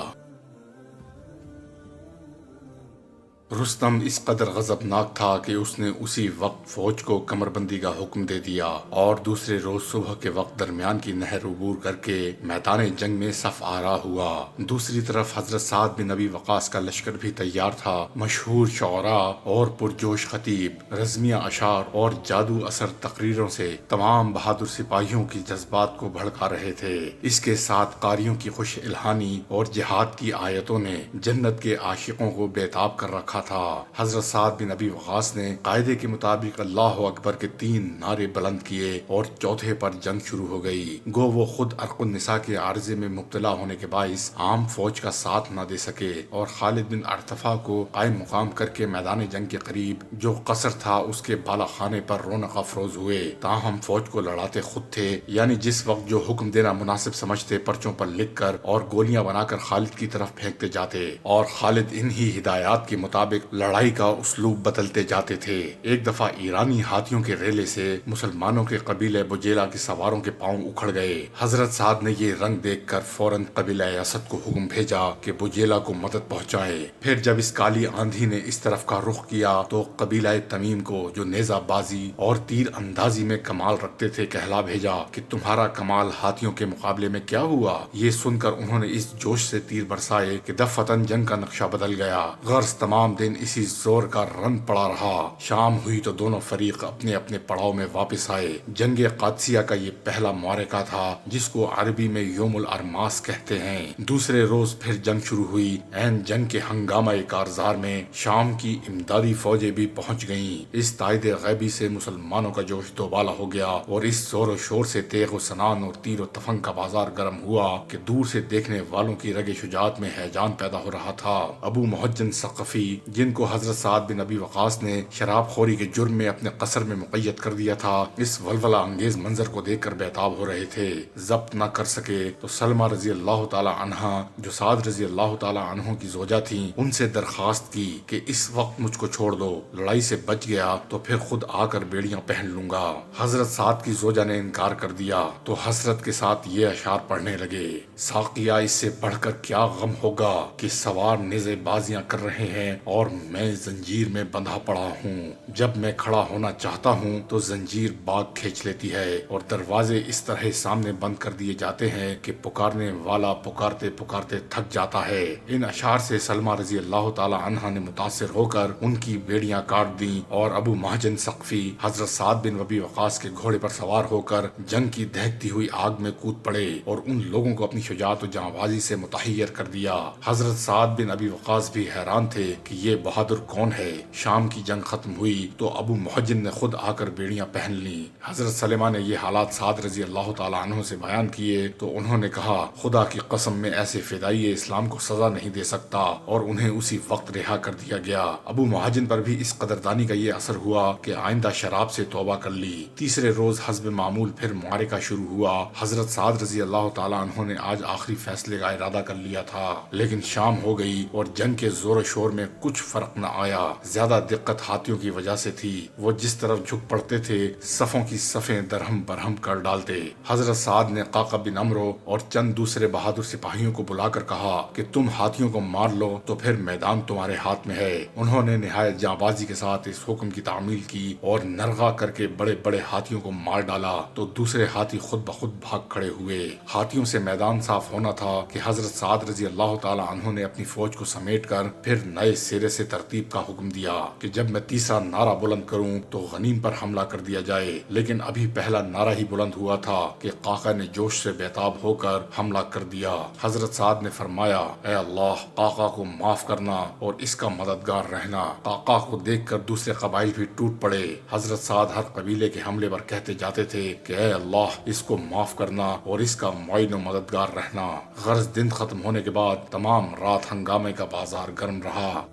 رستم اس قدر غضبناک تھا کہ اس نے اسی وقت فوج کو کمر بندی کا حکم دے دیا اور دوسرے روز صبح کے وقت درمیان کی نہر عبور کر کے میدان جنگ میں صف آرا ہوا۔ دوسری طرف حضرت سعد بن ابی وقاص کا لشکر بھی تیار تھا۔ مشہور شعراء اور پرجوش خطیب رزمیہ اشعار اور جادو اثر تقریروں سے تمام بہادر سپاہیوں کی جذبات کو بھڑکا رہے تھے۔ اس کے ساتھ قاریوں کی خوش الہانی اور جہاد کی آیتوں نے جنت کے عاشقوں کو بیتاب کر رکھا تھا۔ حضرت سعد بن ابی وقاص نے قاعدے کے مطابق اللہ اکبر کے 3 نعرے بلند کیے اور چوتھے پر جنگ شروع ہو گئی۔ گو وہ خود عرق النساء کے عارضے میں مبتلا ہونے کے باعث عام فوج کا ساتھ نہ دے سکے اور خالد بن ارطفا کو قائم مقام کر کے میدان جنگ کے قریب جو قصر تھا اس کے بالا خانے پر رونق افروز ہوئے۔ تاہم فوج کو لڑاتے خود تھے، یعنی جس وقت جو حکم دینا مناسب سمجھتے پرچوں پر لکھ کر اور گولیاں بنا کر خالد کی طرف پھینکتے جاتے اور خالد انہی ہدایات کے مطابق لڑائی کا اسلوب بدلتے جاتے تھے۔ ایک دفعہ ایرانی ہاتھیوں کے ریلے سے مسلمانوں کے قبیلے بجیلا کے سواروں کے پاؤں اکھڑ گئے۔ حضرت سعد نے یہ رنگ دیکھ کر فوراً قبیلہ اسد کو حکم بھیجا کہ بجیلا کو مدد پہنچائے۔ پھر جب اس کالی آندھی نے اس طرف کا رخ کیا تو قبیلہ تمیم کو، جو نیزہ بازی اور تیر اندازی میں کمال رکھتے تھے، کہلا بھیجا کہ تمہارا کمال ہاتھیوں کے مقابلے میں کیا ہوا؟ یہ سن کر انہوں نے اس جوش سے تیر برسائے کہ دفتن جنگ کا نقشہ بدل گیا۔ غرض تمام دن اسی زور کا رن پڑا رہا۔ شام ہوئی تو دونوں فریق اپنے اپنے پڑاؤ میں واپس آئے۔ جنگ قادسیہ کا یہ پہلا معرکہ تھا جس کو عربی میں یوم الارماس کہتے ہیں۔ دوسرے روز پھر جنگ شروع ہوئی۔ عین جنگ کے ہنگامہ کارزار میں شام کی امدادی فوجیں بھی پہنچ گئیں۔ اس تائید غیبی سے مسلمانوں کا جوش دوبالا ہو گیا اور اس زور و شور سے تیغ و سنان اور تیر و تفنگ کا بازار گرم ہوا کہ دور سے دیکھنے والوں کی رگ شجاعت میں ہیجان پیدا ہو رہا تھا۔ ابو محجن ثقفی، جن کو حضرت سعد بن ابی وقاص نے شراب خوری کے جرم میں اپنے قصر میں مقید کر دیا تھا، اس ولولہ انگیز منظر کو دیکھ کر بیتاب ہو رہے تھے۔ ضبط نہ کر سکے تو سلمہ رضی اللہ تعالی عنہا، جو سعد رضی اللہ تعالی عنہ کی زوجہ تھیں، ان سے درخواست کی کہ اس وقت مجھ کو چھوڑ دو، لڑائی سے بچ گیا تو پھر خود آ کر بیڑیاں پہن لوں گا۔ حضرت سعد کی زوجہ نے انکار کر دیا تو حسرت کے ساتھ یہ اشعار پڑھنے لگے، ساقیہ اس سے بڑھ کر کیا غم ہوگا کہ سوار نیزے بازیاں کر رہے ہیں اور میں زنجیر میں بندھا پڑا ہوں۔ جب میں کھڑا ہونا چاہتا ہوں تو زنجیر باغ کھینچ لیتی ہے اور دروازے اس طرح سامنے بند کر دیے جاتے ہیں کہ پکارنے والا پکارتے پکارتے تھک جاتا ہے۔ ان اشعار سے سلمہ رضی اللہ تعالی عنہا نے متاثر ہو کر ان کی بیڑیاں کاٹ دیں اور ابو محجن ثقفی حضرت سعد بن ابی وقاص کے گھوڑے پر سوار ہو کر جنگ کی دہکتی ہوئی آگ میں کود پڑے اور ان لوگوں کو اپنی شجاعت و جانبازی سے متحیر کر دیا۔ حضرت سعد بن ابی وقاص بھی حیران تھے کہ یہ بہادر کون ہے۔ شام کی جنگ ختم ہوئی تو ابو محجن نے خود آ کر بیڑیاں پہن لیں۔ حضرت سلمہ نے یہ حالات سعد رضی اللہ تعالی عنہ سے بیان کیے تو انہوں نے کہا، خدا کی قسم میں ایسے فدائی اسلام کو سزا نہیں دے سکتا، اور انہیں اسی وقت رہا کر دیا گیا۔ ابو محجن پر بھی اس قدردانی کا یہ اثر ہوا کہ آئندہ شراب سے توبہ کر لی۔ تیسرے روز حسب معمول پھر معرکہ شروع ہوا۔ حضرت سعد رضی اللہ تعالی عنہ نے آج آخری فیصلے کا ارادہ کر لیا تھا، لیکن شام ہو گئی اور جنگ کے زور و شور میں کچھ فرق نہ آیا۔ زیادہ دقت ہاتھیوں کی وجہ سے تھی، وہ جس طرف جھک پڑتے تھے صفوں کی صفیں درہم برہم کر ڈالتے۔ حضرت سعد نے قاقہ بن عمرو اور چند دوسرے بہادر سپاہیوں کو بلا کر کہا کہ تم ہاتھیوں کو مار لو تو پھر میدان تمہارے ہاتھ میں ہے۔ انہوں نے نہایت جانبازی کے ساتھ اس حکم کی تعمیل کی اور نرغہ کر کے بڑے بڑے ہاتھیوں کو مار ڈالا تو دوسرے ہاتھی خود بخود بھاگ کھڑے ہوئے۔ ہاتھیوں سے میدان صاف ہونا تھا کہ حضرت سعد رضی اللہ تعالی عنہ نے اپنی فوج کو سمیٹ کر پھر نئے سرے سے ترتیب کا حکم دیا کہ جب میں تیسرا نعرہ بلند کروں تو غنیم پر حملہ کر دیا جائے۔ لیکن ابھی پہلا نعرہ ہی بلند ہوا تھا کہ قاقہ نے جوش سے بیتاب ہو کر حملہ کر دیا۔ حضرت سعد نے فرمایا، اے اللہ، قاقہ کو معاف کرنا اور اس کا مددگار رہنا۔ قاقہ کو دیکھ کر دوسرے قبائل بھی ٹوٹ پڑے۔ حضرت سعد ہر قبیلے کے حملے پر کہتے جاتے تھے کہ اے اللہ، اس کو معاف کرنا اور اس کا معین و مددگار رہنا۔ غرض دن ختم ہونے کے بعد تمام رات ہنگامے کا بازار گرم رہا۔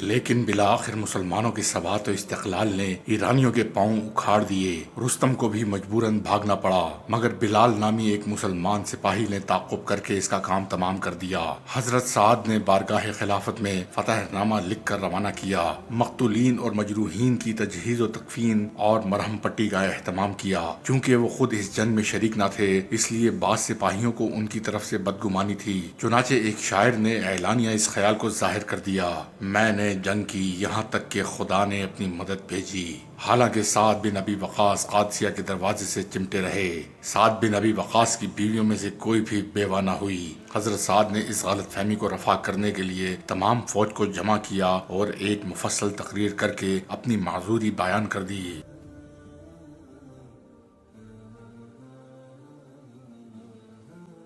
لیکن بالآخر مسلمانوں کی ثبات و استقلال نے ایرانیوں کے پاؤں اکھاڑ دیے۔ رستم کو بھی مجبوراً بھاگنا پڑا، مگر بلال نامی ایک مسلمان سپاہی نے تعاقب کر کے اس کا کام تمام کر دیا۔ حضرت سعد نے بارگاہ خلافت میں فتح نامہ لکھ کر روانہ کیا، مقتولین اور مجروحین کی تجہیز و تکفین اور مرہم پٹی کا اہتمام کیا۔ چونکہ وہ خود اس جنگ میں شریک نہ تھے، اس لیے بعض سپاہیوں کو ان کی طرف سے بدگمانی تھی۔ چنانچہ ایک شاعر نے اعلانیہ اس خیال کو ظاہر کر دیا، میں نے جنگ کی یہاں تک کہ خدا نے اپنی مدد بھیجی۔ حالانکہ سعد بن ابی وقاص قادسیہ کے دروازے سے چمٹے رہے۔ سعد بن ابی وقاص کی بیویوں میں سے کوئی بھی بیوہ نہ ہوئی۔ حضرت سعد نے اس غلط فہمی کو رفع کرنے کے لیے تمام فوج کو جمع کیا اور ایک مفصل تقریر کر کے اپنی معذوری بیان کر دی۔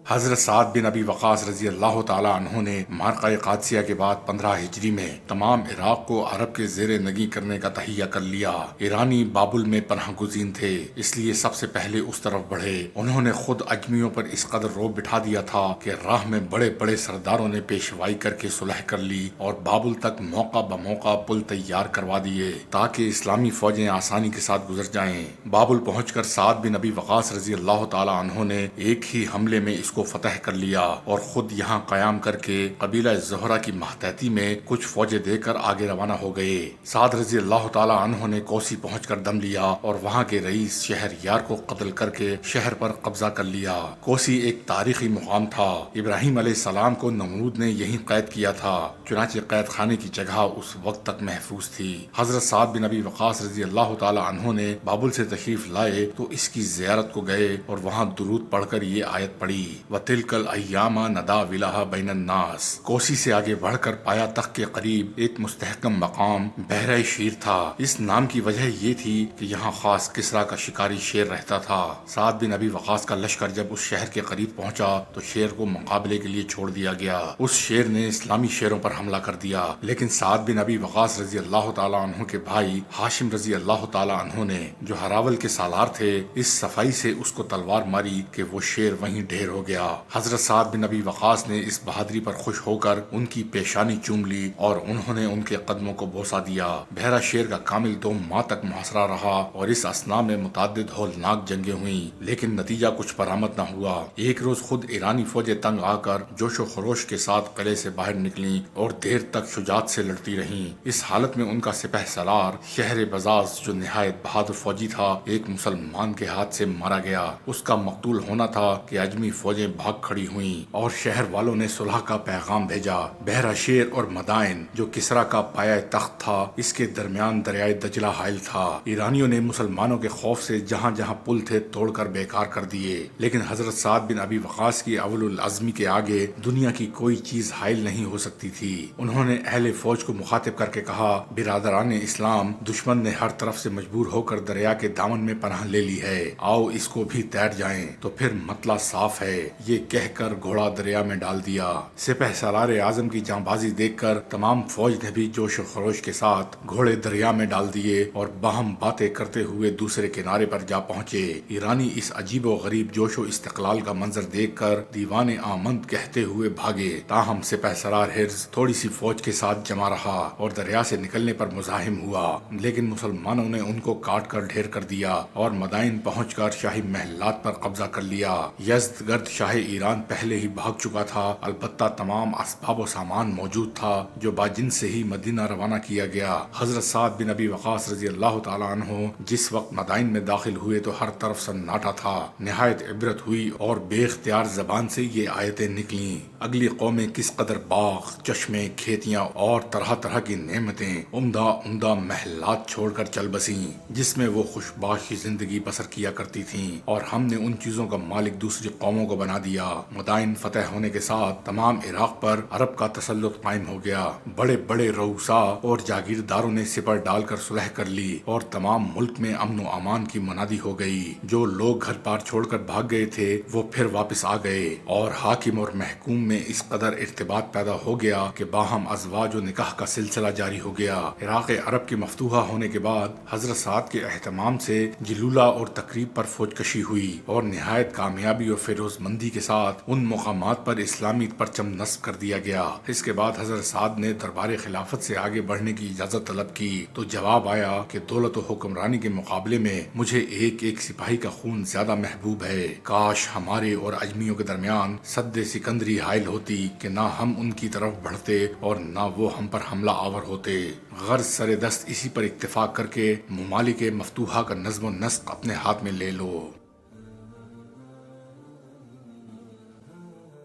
حضرت سعد بن ابی وقاص رضی اللہ تعالی عنہ نے معرکہ قادسیہ کے بعد 15 ہجری میں تمام عراق کو عرب کے زیر نگیں کرنے کا تہیہ کر لیا۔ ایرانی بابل میں پناہ گزین تھے، اس لیے سب سے پہلے اس طرف بڑھے۔ انہوں نے خود اجمیوں پر اس قدر روب بٹھا دیا تھا کہ راہ میں بڑے بڑے سرداروں نے پیشوائی کر کے صلح کر لی اور بابل تک موقع بموقع پل تیار کروا دیے تاکہ اسلامی فوجیں آسانی کے ساتھ گزر جائیں۔ بابل پہنچ کر سعد بن ابی وقاص رضی اللہ تعالی عنہ نے ایک ہی حملے میں اس کو فتح کر لیا اور خود یہاں قیام کر کے قبیلہ زہرہ کی ماتحتی میں کچھ فوجیں دے کر آگے روانہ ہو گئے۔ سعد رضی اللہ تعالی عنہ نے کوسی پہنچ کر دم لیا اور وہاں کے رئیس شہریار کو قتل کر کے شہر پر قبضہ کر لیا۔ کوسی ایک تاریخی مقام تھا، ابراہیم علیہ السلام کو نمرود نے یہیں قید کیا تھا، چنانچہ قید خانے کی جگہ اس وقت تک محفوظ تھی۔ حضرت سعد بن ابی وقاص رضی اللہ تعالی عنہ نے بابل سے تشریف لائے تو اس کی زیارت کو گئے اور وہاں درود پڑھ کر یہ آیت پڑھی، وَتِلْكَ الْأَيَّامَ نَدَاوِلُهَا بَيْنَ النَّاسِ۔ کوسی سے آگے بڑھ کر پایا تخت کے قریب ایک مستحکم مقام بحرہ شیر تھا۔ اس نام کی وجہ یہ تھی کہ یہاں خاص کسریٰ کا شکاری شیر رہتا تھا۔ سعد بن ابی وقاص کا لشکر جب اس شہر کے قریب پہنچا تو شیر کو مقابلے کے لیے چھوڑ دیا گیا۔ اس شیر نے اسلامی شیروں پر حملہ کر دیا، لیکن سعد بن ابی وقاص رضی اللہ تعالی عنہ کے بھائی ہاشم رضی اللہ تعالی عنہ نے، جو ہراول کے سالار تھے، اس صفائی سے اس کو تلوار ماری کہ وہ شیر وہیں ڈھیر ہو گیا۔ حضرت سعد بن ابی وقاص نے اس بہادری پر خوش ہو کر ان کی پیشانی چوم لی اور انہوں نے ان کے قدموں کو بوسہ دیا۔ بحیرہ شیر کا کامل 2 ماہ تک محاصرہ رہا اور اس اثنا میں متعدد ہولناک جنگیں ہوئیں، لیکن نتیجہ کچھ برآمد نہ ہوا۔ ایک روز خود ایرانی فوجیں تنگ آ کر جوش و خروش کے ساتھ قلعے سے باہر نکلیں اور دیر تک شجاعت سے لڑتی رہیں۔ اس حالت میں ان کا سپہ سالار شہر بزاز، جو نہایت بہادر فوجی تھا، ایک مسلمان کے ہاتھ سے مارا گیا۔ اس کا مقتول ہونا تھا کہ اجمی فوجیں بھاگ کھڑی ہوئیں اور شہر والوں نے صلح کا پیغام بھیجا۔ بحیرہ شیر اور مدائن، جو کسریٰ کا پایہ تخت تھا، اس کے درمیان دریائے دجلہ حائل تھا۔ ایرانیوں نے مسلمانوں کے خوف سے جہاں جہاں پل تھے توڑ کر بیکار کر دیے، لیکن حضرت سعد بن ابی وقاص کی اول العزمی کے آگے دنیا کی کوئی چیز حائل نہیں ہو سکتی تھی۔ انہوں نے اہل فوج کو مخاطب کر کے کہا، برادران اسلام، دشمن نے ہر طرف سے مجبور ہو کر دریا کے دامن میں پناہ لے لی ہے، آؤ اس کو بھی تیر جائیں تو پھر مطلع صاف ہے۔ یہ کہہ کر گھوڑا دریا میں ڈال دیا۔ سپہ سالار اعظم کی جانبازی دیکھ کر تمام فوج نے بھی جوش و خروش کے ساتھ گھوڑے دریا میں ڈال دیے اور باہم باتیں کرتے ہوئے دوسرے کنارے پر جا پہنچے۔ ایرانی اس عجیب و غریب جوش و استقلال کا منظر دیکھ کر دیوان آمند کہتے ہوئے بھاگے، تاہم سپہ سالار حرز تھوڑی سی فوج کے ساتھ جمع رہا اور دریا سے نکلنے پر مزاحم ہوا، لیکن مسلمانوں نے ان کو کاٹ کر ڈھیر کر دیا اور مدائن پہنچ کر شاہی محلات پر قبضہ کر لیا۔ یزد گرد شاہ ایران پہلے ہی بھاگ چکا تھا، البتہ تمام اسباب و سامان موجود تھا جو باجن سے ہی مدینہ روانہ کیا گیا۔ حضرت سعد بن ابی وقاص رضی اللہ تعالی عنہ جس وقت مدائن میں داخل ہوئے تو ہر طرف سناٹا تھا، نہایت عبرت ہوئی اور بے اختیار زبان سے یہ آیتیں نکلیں، اگلی قومیں کس قدر باغ، چشمے، کھیتیاں اور طرح طرح کی نعمتیں، عمدہ عمدہ محلات چھوڑ کر چل بسیں جس میں وہ خوشباش زندگی بسر کیا کرتی تھیں، اور ہم نے ان چیزوں کا مالک دوسری قوموں کو بنا دیا۔ مدائن فتح ہونے کے ساتھ تمام عراق پر عرب کا تسلط قائم ہو گیا۔ بڑے بڑے رؤسا اور جاگیرداروں نے سپر ڈال کر صلح کر لی اور تمام ملک میں امن و امان کی منادی ہو گئی۔ جو لوگ گھر بار چھوڑ کر بھاگ گئے تھے وہ پھر واپس آ گئے اور حاکم اور محکوم میں اس قدر ارتباط پیدا ہو گیا کہ باہم ازواج و نکاح کا سلسلہ جاری ہو گیا۔ عراق عرب کی مفتوحہ ہونے کے بعد حضرت سعد کے اہتمام سے جلولہ اور تقریب پر فوج کشی ہوئی اور نہایت کامیابی اور فیروز مندی بلندی کے ساتھ ان مقامات پر اسلامی پرچم نصب کر دیا گیا۔ اس کے بعد حضرت سعد نے دربار خلافت سے آگے بڑھنے کی اجازت طلب کی تو جواب آیا کہ دولت و حکمرانی کے مقابلے میں مجھے ایک ایک سپاہی کا خون زیادہ محبوب ہے۔ کاش ہمارے اور اجمیوں کے درمیان سد سکندری حائل ہوتی کہ نہ ہم ان کی طرف بڑھتے اور نہ وہ ہم پر حملہ آور ہوتے۔ غرض سر دست اسی پر اتفاق کر کے ممالک مفتوحہ کا نظم و نسق اپنے ہاتھ میں لے لو۔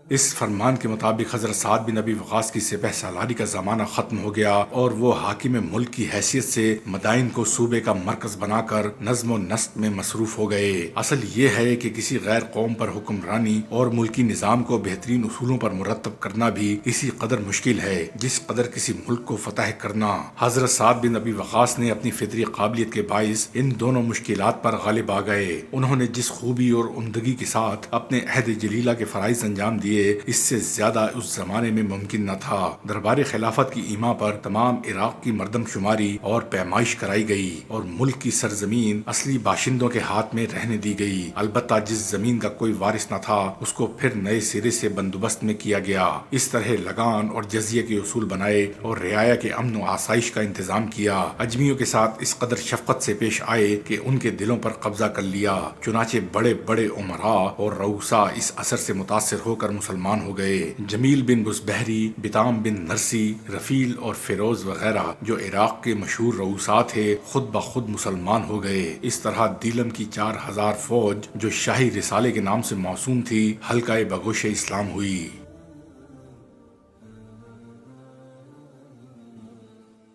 اس فرمان کے مطابق حضرت سعد بن ابی وقاص کی سپہ سالاری کا زمانہ ختم ہو گیا اور وہ حاکم ملک کی حیثیت سے مدائن کو صوبے کا مرکز بنا کر نظم و نسق میں مصروف ہو گئے۔ اصل یہ ہے کہ کسی غیر قوم پر حکمرانی اور ملکی نظام کو بہترین اصولوں پر مرتب کرنا بھی اسی قدر مشکل ہے جس قدر کسی ملک کو فتح کرنا۔ حضرت سعد بن ابی وقاص نے اپنی فطری قابلیت کے باعث ان دونوں مشکلات پر غالب آ گئے۔ انہوں نے جس خوبی اور عمدگی کے ساتھ اپنے عہد جلیلہ کے فرائض انجام دیے اس سے زیادہ اس زمانے میں ممکن نہ تھا۔ دربار خلافت کی ایما پر تمام عراق کی مردم شماری اور پیمائش کرائی گئی اور ملک کی سرزمین اصلی باشندوں کے ہاتھ میں رہنے دی گئی۔ البتہ جس زمین کا کوئی وارث نہ تھا اس کو پھر نئے سرے سے بندوبست میں کیا گیا۔ اس طرح لگان اور جزیے کے اصول بنائے اور رعایا کے امن و آسائش کا انتظام کیا۔ اجمیوں کے ساتھ اس قدر شفقت سے پیش آئے کہ ان کے دلوں پر قبضہ کر لیا۔ چنانچہ بڑے بڑے عمراء اور رؤسا اس اثر سے متاثر ہو کر مسلمان ہو گئے۔ جمیل بن بسبہری، بتام بن نرسی، رفیل اور فیروز وغیرہ جو عراق کے مشہور رؤسا تھے خود بخود مسلمان ہو گئے۔ اس طرح دیلم کی 4000 فوج جو شاہی رسالے کے نام سے موسوم تھی حلقہ بگوش اسلام ہوئی۔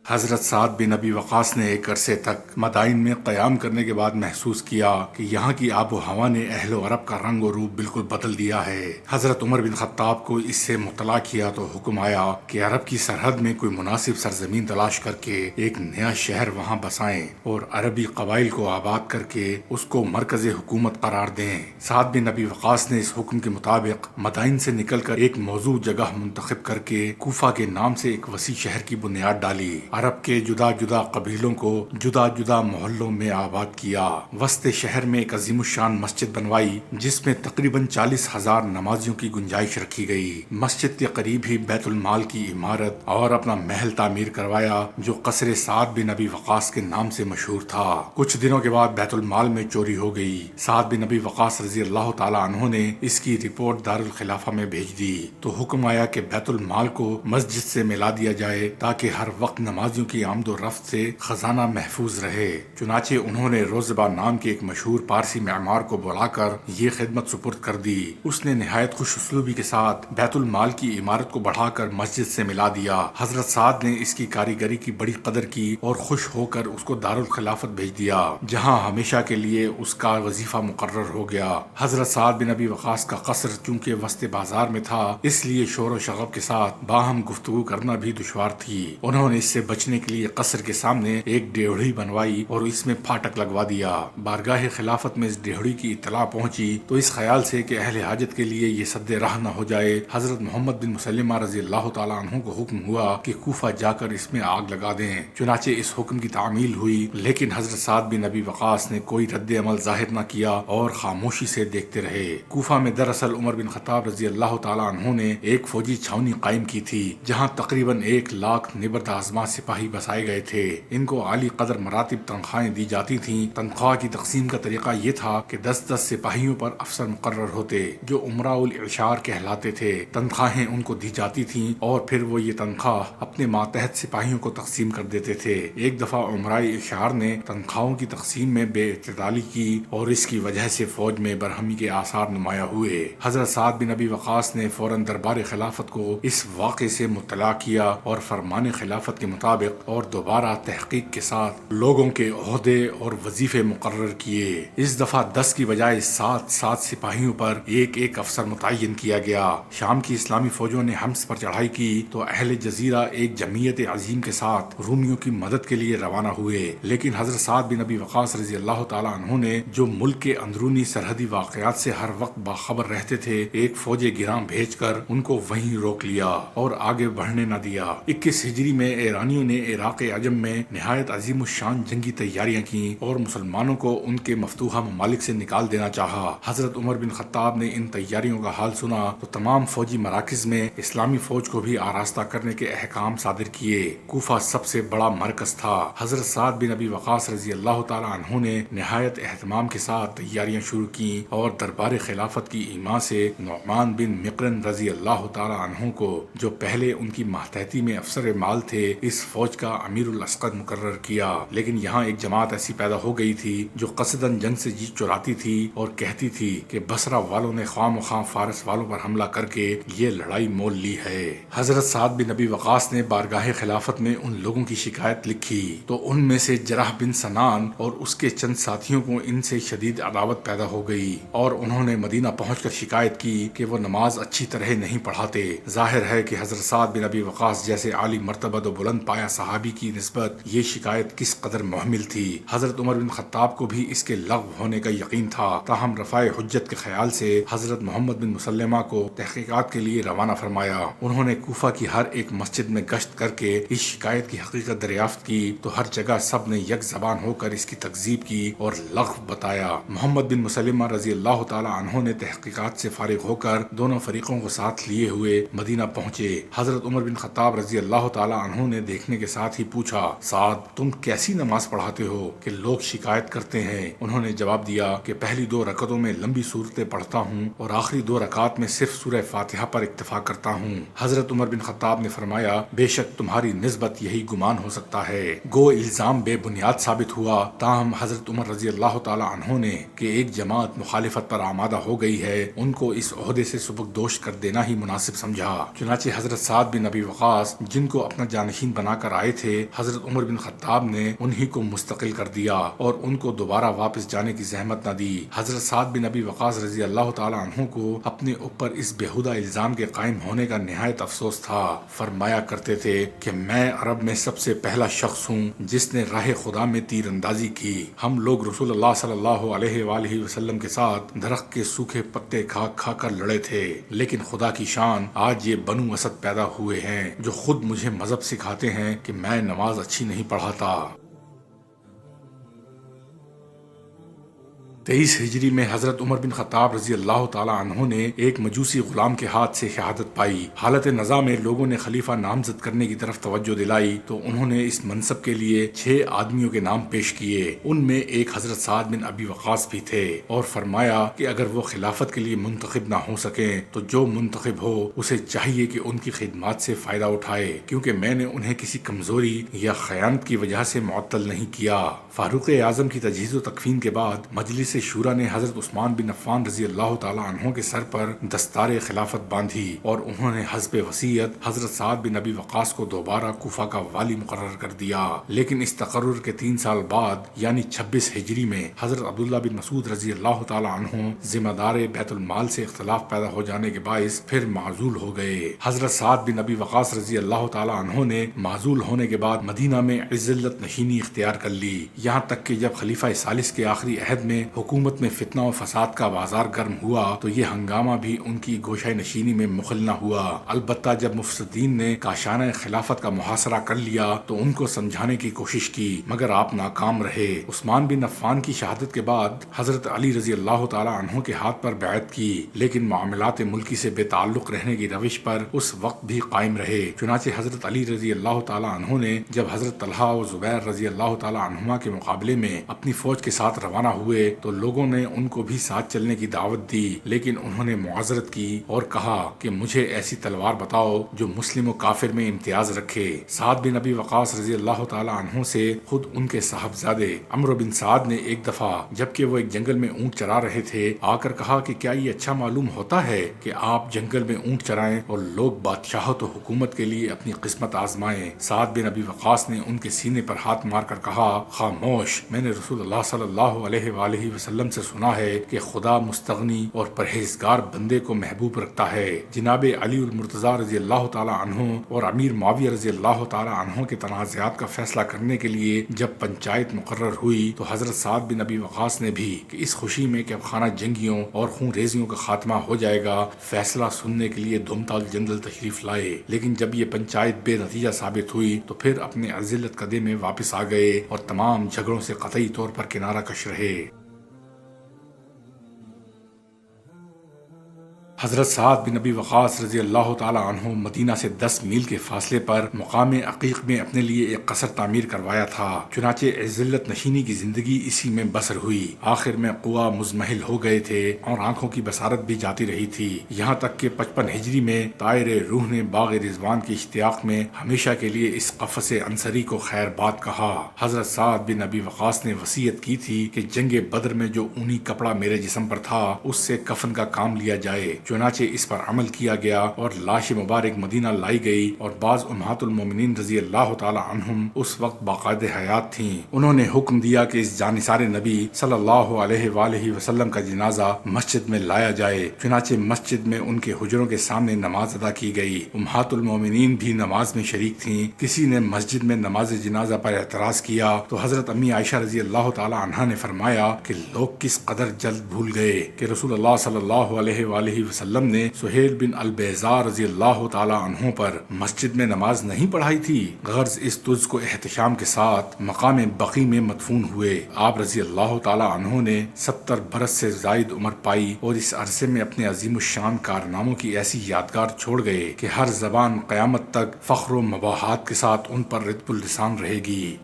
حضرت سعد بن ابی وقاص نے ایک عرصے تک مدائن میں قیام کرنے کے بعد محسوس کیا کہ یہاں کی آب و ہوا نے اہل و عرب کا رنگ و روپ بالکل بدل دیا ہے۔ حضرت عمر بن خطاب کو اس سے مطلع کیا تو حکم آیا کہ عرب کی سرحد میں کوئی مناسب سرزمین تلاش کر کے ایک نیا شہر وہاں بسائیں اور عربی قبائل کو آباد کر کے اس کو مرکز حکومت قرار دیں۔ سعد بن ابی وقاص نے اس حکم کے مطابق مدائن سے نکل کر ایک موزوں جگہ منتخب کر کے کوفہ کے نام سے ایک وسیع شہر کی بنیاد ڈالی۔ عرب کے جدا جدا قبیلوں کو جدا جدا محلوں میں آباد کیا۔ وسط شہر میں ایک عظیم الشان مسجد بنوائی جس میں تقریباً 40,000 نمازیوں کی گنجائش رکھی گئی۔ مسجد کے قریب ہی بیت المال کی عمارت اور اپنا محل تعمیر کروایا جو قصر سعد بن ابی وقاص کے نام سے مشہور تھا۔ کچھ دنوں کے بعد بیت المال میں چوری ہو گئی۔ سعد بن ابی وقاص رضی اللہ تعالی عنہ نے اس کی رپورٹ دارالخلافہ میں بھیج دی تو حکم آیا کہ بیت المال کو مسجد سے ملا دیا جائے تاکہ ہر وقت نمازیوں کی آمد و رفت سے خزانہ محفوظ رہے۔ چنانچہ انہوں نے روزبہ نام کے ایک مشہور پارسی معمار کو بلا کر یہ خدمت سپرد کر دی۔ اس نے نہایت خوش اسلوبی کے ساتھ بیت المال کی عمارت کو بڑھا کر مسجد سے ملا دیا۔ حضرت سعد نے اس کی کاریگری کی بڑی قدر کی اور خوش ہو کر اس کو دارالخلافت بھیج دیا جہاں ہمیشہ کے لیے اس کا وظیفہ مقرر ہو گیا۔ حضرت سعد بن ابی وقاص کا قصر چونکہ وسط بازار میں تھا اس لیے شور و شغب کے ساتھ باہم گفتگو کرنا بھی دشوار تھی۔ انہوں نے اس سے بچنے کے لیے قصر کے سامنے ایک ڈیوڑی بنوائی اور اس میں پھاٹک لگوا دیا۔ بارگاہ خلافت میں اس ڈیوڑی کی اطلاع پہنچی تو اس خیال سے کہ اہل حاجت کے لیے یہ سد راہ نہ ہو جائے حضرت محمد بن مسلمہ رضی اللہ تعالیٰ عنہ کو حکم ہوا کہ کوفہ جا کر اس میں آگ لگا دیں۔ چنانچہ اس حکم کی تعمیل ہوئی لیکن حضرت سعد بن ابی وقاص نے کوئی رد عمل ظاہر نہ کیا اور خاموشی سے دیکھتے رہے۔ کوفہ میں دراصل عمر بن خطاب رضی اللہ تعالیٰ عنہ نے ایک فوجی چھاونی قائم کی تھی جہاں تقریباً 1,00,000 نبرد آزما سپاہی بسائے گئے تھے۔ ان کو عالی قدر مراتب تنخواہیں دی جاتی تھیں۔ تنخواہ کی تقسیم کا طریقہ یہ تھا کہ 10 سپاہیوں پر افسر مقرر ہوتے جو امراء الاشار کہلاتے تھے۔ تنخواہیں ان کو دی جاتی تھیں اور پھر وہ یہ تنخواہ اپنے ماتحت سپاہیوں کو تقسیم کر دیتے تھے۔ ایک دفعہ امراء اشار نے تنخواہوں کی تقسیم میں بے اعتدالی کی اور اس کی وجہ سے فوج میں برہمی کے آثار نمایاں ہوئے۔ حضرت سعد بن ابی وقاص نے فوراً دربار خلافت کو اس واقعے سے مطلع کیا اور فرمان خلافت کے مطابق اور دوبارہ تحقیق کے ساتھ لوگوں کے عہدے اور وظیفے مقرر کیے۔ اس دفعہ 10 کی بجائے 7 سپاہیوں پر ایک ایک افسر متعین کیا گیا۔ شام کی اسلامی فوجوں نے حمص پر چڑھائی کی تو اہل جزیرہ ایک جمعیت عظیم کے ساتھ رومیوں کی مدد کے لیے روانہ ہوئے، لیکن حضرت سعد بن ابی وقاص رضی اللہ تعالیٰ عنہ نے جو ملک کے اندرونی سرحدی واقعات سے ہر وقت باخبر رہتے تھے ایک فوج گراں بھیج کر ان کو وہیں روک لیا اور آگے بڑھنے نہ دیا۔ 21 ہجری میں ایرانیوں نے عراق عجم میں نہایت عظیم الشان جنگی تیاریاں کی اور مسلمانوں کو ان کے مفتوحہ ممالک سے نکال دینا چاہا۔ حضرت عمر بن خطاب نے ان تیاریوں کا حال سنا تو تمام فوجی مراکز میں اسلامی فوج کو بھی آراستہ کرنے کے احکام صادر کیے۔ کوفہ سب سے بڑا مرکز تھا۔ حضرت سعد بن ابی وقاص رضی اللہ تعالی عنہ نے نہایت اہتمام کے ساتھ تیاریاں شروع کی اور دربار خلافت کی ایما سے نعمان بن مقرن رضی اللہ تعالی عنہ کو، جو پہلے ان کی ماتحتی میں افسر مال تھے، اس فوج کا امیر العسکر مقرر کیا۔ لیکن یہاں ایک جماعت ایسی پیدا ہو گئی تھی جو قصداً جنگ سے جی چراتی تھی اور کہتی تھی کہ بصرہ والوں نے خواہ مخواہ فارس والوں پر حملہ کر کے یہ لڑائی مول لی ہے۔ حضرت سعد بن ابی وقاص نے بارگاہ خلافت میں ان لوگوں کی شکایت لکھی تو ان میں سے جرح بن سنان اور اس کے چند ساتھیوں کو ان سے شدید عداوت پیدا ہو گئی اور انہوں نے مدینہ پہنچ کر شکایت کی کہ وہ نماز اچھی طرح نہیں پڑھاتے۔ ظاہر ہے کہ حضرت سعد بن ابی وقاص جیسے عالی مرتبہ و بلند پایا صحابی کی نسبت یہ شکایت کس قدر محمل تھی۔ حضرت عمر بن خطاب کو بھی اس کے لغو ہونے کا یقین تھا، تاہم رفع حجت کے خیال سے حضرت محمد بن مسلمہ کو تحقیقات کے لیے روانہ فرمایا۔ انہوں نے کوفہ کی ہر ایک مسجد میں گشت کر کے اس شکایت کی حقیقت دریافت کی تو ہر جگہ سب نے یک زبان ہو کر اس کی تکذیب کی اور لغو بتایا۔ محمد بن مسلمہ رضی اللہ تعالی عنہ نے تحقیقات سے فارغ ہو کر دونوں فریقوں کو ساتھ لیے ہوئے مدینہ پہنچے۔ حضرت عمر بن خطاب رضی اللہ تعالی عنہ نے دیکھنے کے ساتھ ہی پوچھا، سعد تم کیسی نماز پڑھاتے ہو کہ لوگ شکایت کرتے ہیں؟ انہوں نے جواب دیا کہ پہلی 2 رکعتوں میں لمبی صورتیں پڑھتا ہوں اور آخری 2 رکعات میں صرف سورہ فاتحہ پر اکتفا کرتا ہوں۔ حضرت عمر بن خطاب نے فرمایا، بے شک تمہاری نسبت یہی گمان ہو سکتا ہے۔ گو الزام بے بنیاد ثابت ہوا، تاہم حضرت عمر رضی اللہ تعالی عنہ نے کہ ایک جماعت مخالفت پر آمادہ ہو گئی ہے، ان کو اس عہدے سے سبکدوش کر دینا ہی مناسب سمجھا۔ چنانچہ حضرت سعد بن ابی وقاص جن کو اپنا جانشین بنا کر آئے تھے، حضرت عمر بن خطاب نے انہی کو مستقل کر دیا اور ان کو دوبارہ واپس جانے کی زحمت نہ دی۔ حضرت سعد بن ابی وقاص رضی اللہ تعالی عنہ کو اپنے اوپر اس بےہودہ الزام کے قائم ہونے کا نہایت افسوس تھا۔ فرمایا کرتے تھے کہ میں عرب میں سب سے پہلا شخص ہوں جس نے راہ خدا میں تیر اندازی کی۔ ہم لوگ رسول اللہ صلی اللہ علیہ وآلہ وسلم کے ساتھ درخت کے سوکھے پتے کھا کھا کر لڑے تھے، لیکن خدا کی شان آج یہ بنو اسد پیدا ہوئے ہیں جو خود مجھے مذہب سکھاتے ہیں کہ میں نماز اچھی نہیں پڑھاتا۔ 23 ہجری میں حضرت عمر بن خطاب رضی اللہ تعالی عنہ نے ایک مجوسی غلام کے ہاتھ سے شہادت پائی۔ حالت نزاع میں لوگوں نے خلیفہ نامزد کرنے کی طرف توجہ دلائی تو انہوں نے اس منصب کے لیے 6 آدمیوں کے نام پیش کیے۔ ان میں ایک حضرت سعد بن ابی وقاص بھی تھے اور فرمایا کہ اگر وہ خلافت کے لیے منتخب نہ ہو سکیں تو جو منتخب ہو اسے چاہیے کہ ان کی خدمات سے فائدہ اٹھائے، کیونکہ میں نے انہیں کسی کمزوری یا خیانت کی وجہ سے معطل نہیں کیا۔ فاروق اعظم کی تجہیز و تکفین کے بعد مجلس شورا نے حضرت عثمان بن عفان رضی اللہ تعالی عنہ کے سر پر دستار خلافت باندھی اور انہوں نے حسب وصیت حضرت سعد بن ابی وقاص کو دوبارہ کوفہ کا والی مقرر کر دیا۔ لیکن اس تقرر کے 3 سال بعد یعنی 26 ہجری میں حضرت عبداللہ بن مسعود رضی اللہ تعالی عنہ ذمہ دار بیت المال سے اختلاف پیدا ہو جانے کے باعث پھر معزول ہو گئے۔ حضرت سعد بن ابی وقاص رضی اللہ تعالی عنہ نے معزول ہونے کے بعد مدینہ میں عزلت نشینی اختیار کر لی، یہاں تک کہ جب خلیفہ ثالث کے آخری عہد میں حکومت میں فتنہ و فساد کا بازار گرم ہوا تو یہ ہنگامہ بھی ان کی گوشہ نشینی میں مخل نہ ہوا۔ البتہ جب مفسدین نے کاشانہ خلافت کا محاصرہ کر لیا تو ان کو سمجھانے کی کوشش کی، مگر آپ ناکام رہے۔ عثمان بن عفان کی شہادت کے بعد حضرت علی رضی اللہ تعالی عنہ کے ہاتھ پر بیعت کی، لیکن معاملات ملکی سے بے تعلق رہنے کی روش پر اس وقت بھی قائم رہے۔ چنانچہ حضرت علی رضی اللہ تعالی عنہ نے جب حضرت طلحہ و زبیر رضی اللہ تعالی عنہما کے مقابلے میں اپنی فوج کے ساتھ روانہ ہوئے تو لوگوں نے ان کو بھی ساتھ چلنے کی دعوت دی، لیکن انہوں نے معذرت کی اور کہا کہ مجھے ایسی تلوار بتاؤ جو مسلم و کافر میں امتیاز رکھے۔ سعد بن ابی وقاص رضی اللہ تعالی عنہ سے خود ان کے صاحبزادے عمرو بن سعد نے ایک دفعہ جبکہ وہ ایک جنگل میں اونٹ چرا رہے تھے آ کر کہا کہ کیا یہ اچھا معلوم ہوتا ہے کہ آپ جنگل میں اونٹ چرائیں اور لوگ بادشاہت و حکومت کے لیے اپنی قسمت آزمائیں؟ سعد بن ابی وقاص نے ان کے سینے پر ہاتھ مار کر کہا، خاموش، میں نے رسول اللہ صلی اللہ علیہ وآلہ وسلم سے سنا ہے کہ خدا مستغنی اور پرہیزگار بندے کو محبوب رکھتا ہے۔ جناب علی المرتضیٰ رضی اللہ تعالیٰ عنہ اور امیر معاویہ رضی اللہ تعالیٰ عنہ کے تنازعات کا فیصلہ کرنے کے لیے جب پنچایت مقرر ہوئی تو حضرت سعد بن ابی وقاص نے بھی کہ اس خوشی میں کہ اب خانہ جنگیوں اور خون ریزیوں کا خاتمہ ہو جائے گا فیصلہ سننے کے لیے دھومتال جنگل تشریف لائے، لیکن جب یہ پنچایت بے نتیجہ ثابت ہوئی تو پھر اپنے عزلت قدے میں واپس آ گئے اور تمام جھگڑوں سے قطعی طور پر کنارہ کش رہے۔ حضرت سعد بن ابی وقاص رضی اللہ تعالیٰ عنہ مدینہ سے 10 میل کے فاصلے پر مقام عقیق میں اپنے لیے ایک قصر تعمیر کروایا تھا، چنانچہ ذلت نشینی کی زندگی اسی میں بسر ہوئی۔ آخر میں قوا مزمحل ہو گئے تھے اور آنکھوں کی بصارت بھی جاتی رہی تھی، یہاں تک کہ 55 ہجری میں طائر روح نے باغ رضوان کی اشتیاق میں ہمیشہ کے لیے اس قفس انصری کو خیر بات کہا۔ حضرت سعد بن ابی وقاص نے وصیت کی تھی کہ جنگ بدر میں جو اونی کپڑا میرے جسم پر تھا اس سے کفن کا کام لیا جائے، چنانچہ اس پر عمل کیا گیا اور لاش مبارک مدینہ لائی گئی، اور بعض امہات المومنین رضی اللہ تعالی عنہم اس وقت باقاعدہ حیات تھیں۔ انہوں نے حکم دیا کہ اس جانثار نبی صلی اللہ علیہ وآلہ وسلم کا جنازہ مسجد میں لایا جائے، چنانچہ مسجد میں ان کے حجروں کے سامنے نماز ادا کی گئی۔ امہات المومنین بھی نماز میں شریک تھیں۔ کسی نے مسجد میں نماز جنازہ پر اعتراض کیا تو حضرت امی عائشہ رضی اللہ تعالی عنہا نے فرمایا کہ لوگ کس قدر جلد بھول گئے کہ رسول اللہ صلی اللہ علیہ وآلہ وسلم نے سہیل بن البیضاء رضی اللہ تعالی عنہ پر مسجد میں نماز نہیں پڑھائی تھی۔ غرض اس طز کو احتشام کے ساتھ مقام بقی میں مدفون ہوئے۔ آپ رضی اللہ تعالی عنہ نے 70 برس سے زائد عمر پائی اور اس عرصے میں اپنے عظیم الشان کارناموں کی ایسی یادگار چھوڑ گئے کہ ہر زبان قیامت تک فخر و مباحات کے ساتھ ان پر رتب اللسان رہے گی۔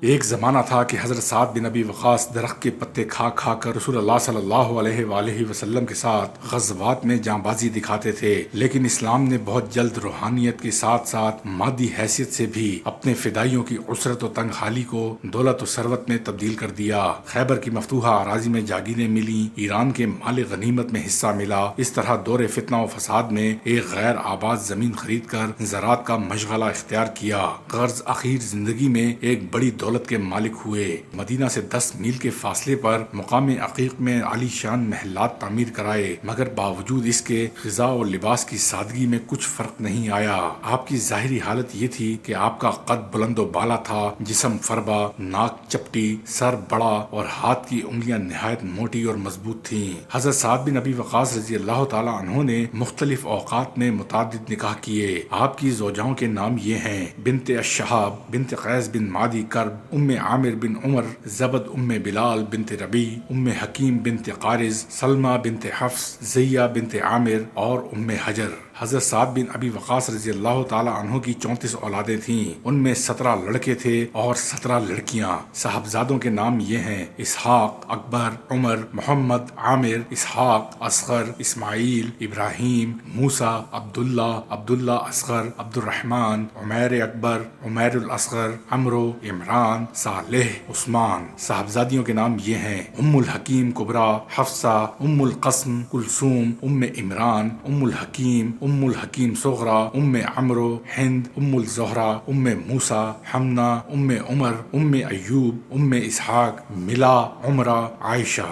ایک زمانہ تھا کہ حضرت سعد بن ابی وقاص درخت کے پتے کھا کھا کر رسول اللہ صلی اللہ علیہ وآلہ وسلم کے ساتھ غزوات میں جاں بازی دکھاتے تھے، لیکن اسلام نے بہت جلد روحانیت کے ساتھ ساتھ مادی حیثیت سے بھی اپنے فدائیوں کی عسرت و تنگ حالی کو دولت و ثروت میں تبدیل کر دیا۔ خیبر کی مفتوحہ اراضی میں جاگیریں ملیں، ایران کے مال غنیمت میں حصہ ملا۔ اس طرح دور فتنہ و فساد میں ایک غیر آباد زمین خرید کر زراعت کا مشغلہ اختیار کیا۔ غرض اخیر زندگی میں ایک بڑی دولت کے مالک ہوئے۔ مدینہ سے 10 میل کے فاصلے پر مقام عقیق میں عالی شان محلات تعمیر کرائے، مگر باوجود اس کے غذا اور لباس کی سادگی میں کچھ فرق نہیں آیا۔ آپ کی ظاہری حالت یہ تھی کہ آپ کا قد بلند و بالا تھا، جسم فربا، ناک چپٹی، سر بڑا اور ہاتھ کی انگلیاں نہایت موٹی اور مضبوط تھیں۔ حضرت سعد بن ابی وقاص رضی اللہ تعالی عنہ نے مختلف اوقات میں متعدد نکاح کیے۔ آپ کی زوجاؤں کے نام یہ ہیں: بنت الشہاب، بنت قیس بن مادی کرب، ام عامر بن عمر، زبد ام بلال بنت ربی، ام حکیم بنت قارز، سلمہ بنت حفص، زیہ بنت عامر اور ام حجر۔ حضرت سعد بن ابی وقاص رضی اللہ تعالی عنہ کی 34 اولادیں تھیں، ان میں 17 لڑکے تھے اور 17 لڑکیاں۔ صاحبزادوں کے نام یہ ہیں: اسحاق، اکبر، عمر، محمد، عامر، اسحاق، اصغر، اسماعیل، ابراہیم، موسیٰ، عبداللہ اصغر، عبد الرحمن، عمیر اکبر، عمیر الاصغر، عمرو، عمران، صالح، عثمان۔ صاحبزادیوں کے نام یہ ہیں: ام الحکیم کبریٰ، حفصہ، ام القسم، کلثوم، ام عمران، ام الحکیم، ام الحکیم صغریٰ، ام عمرو، ہند، ام الزہرا، ام موسیٰ، حمنہ، ام عمر، ام ایوب، ام اسحاق، ملا، عمرہ، عائشہ۔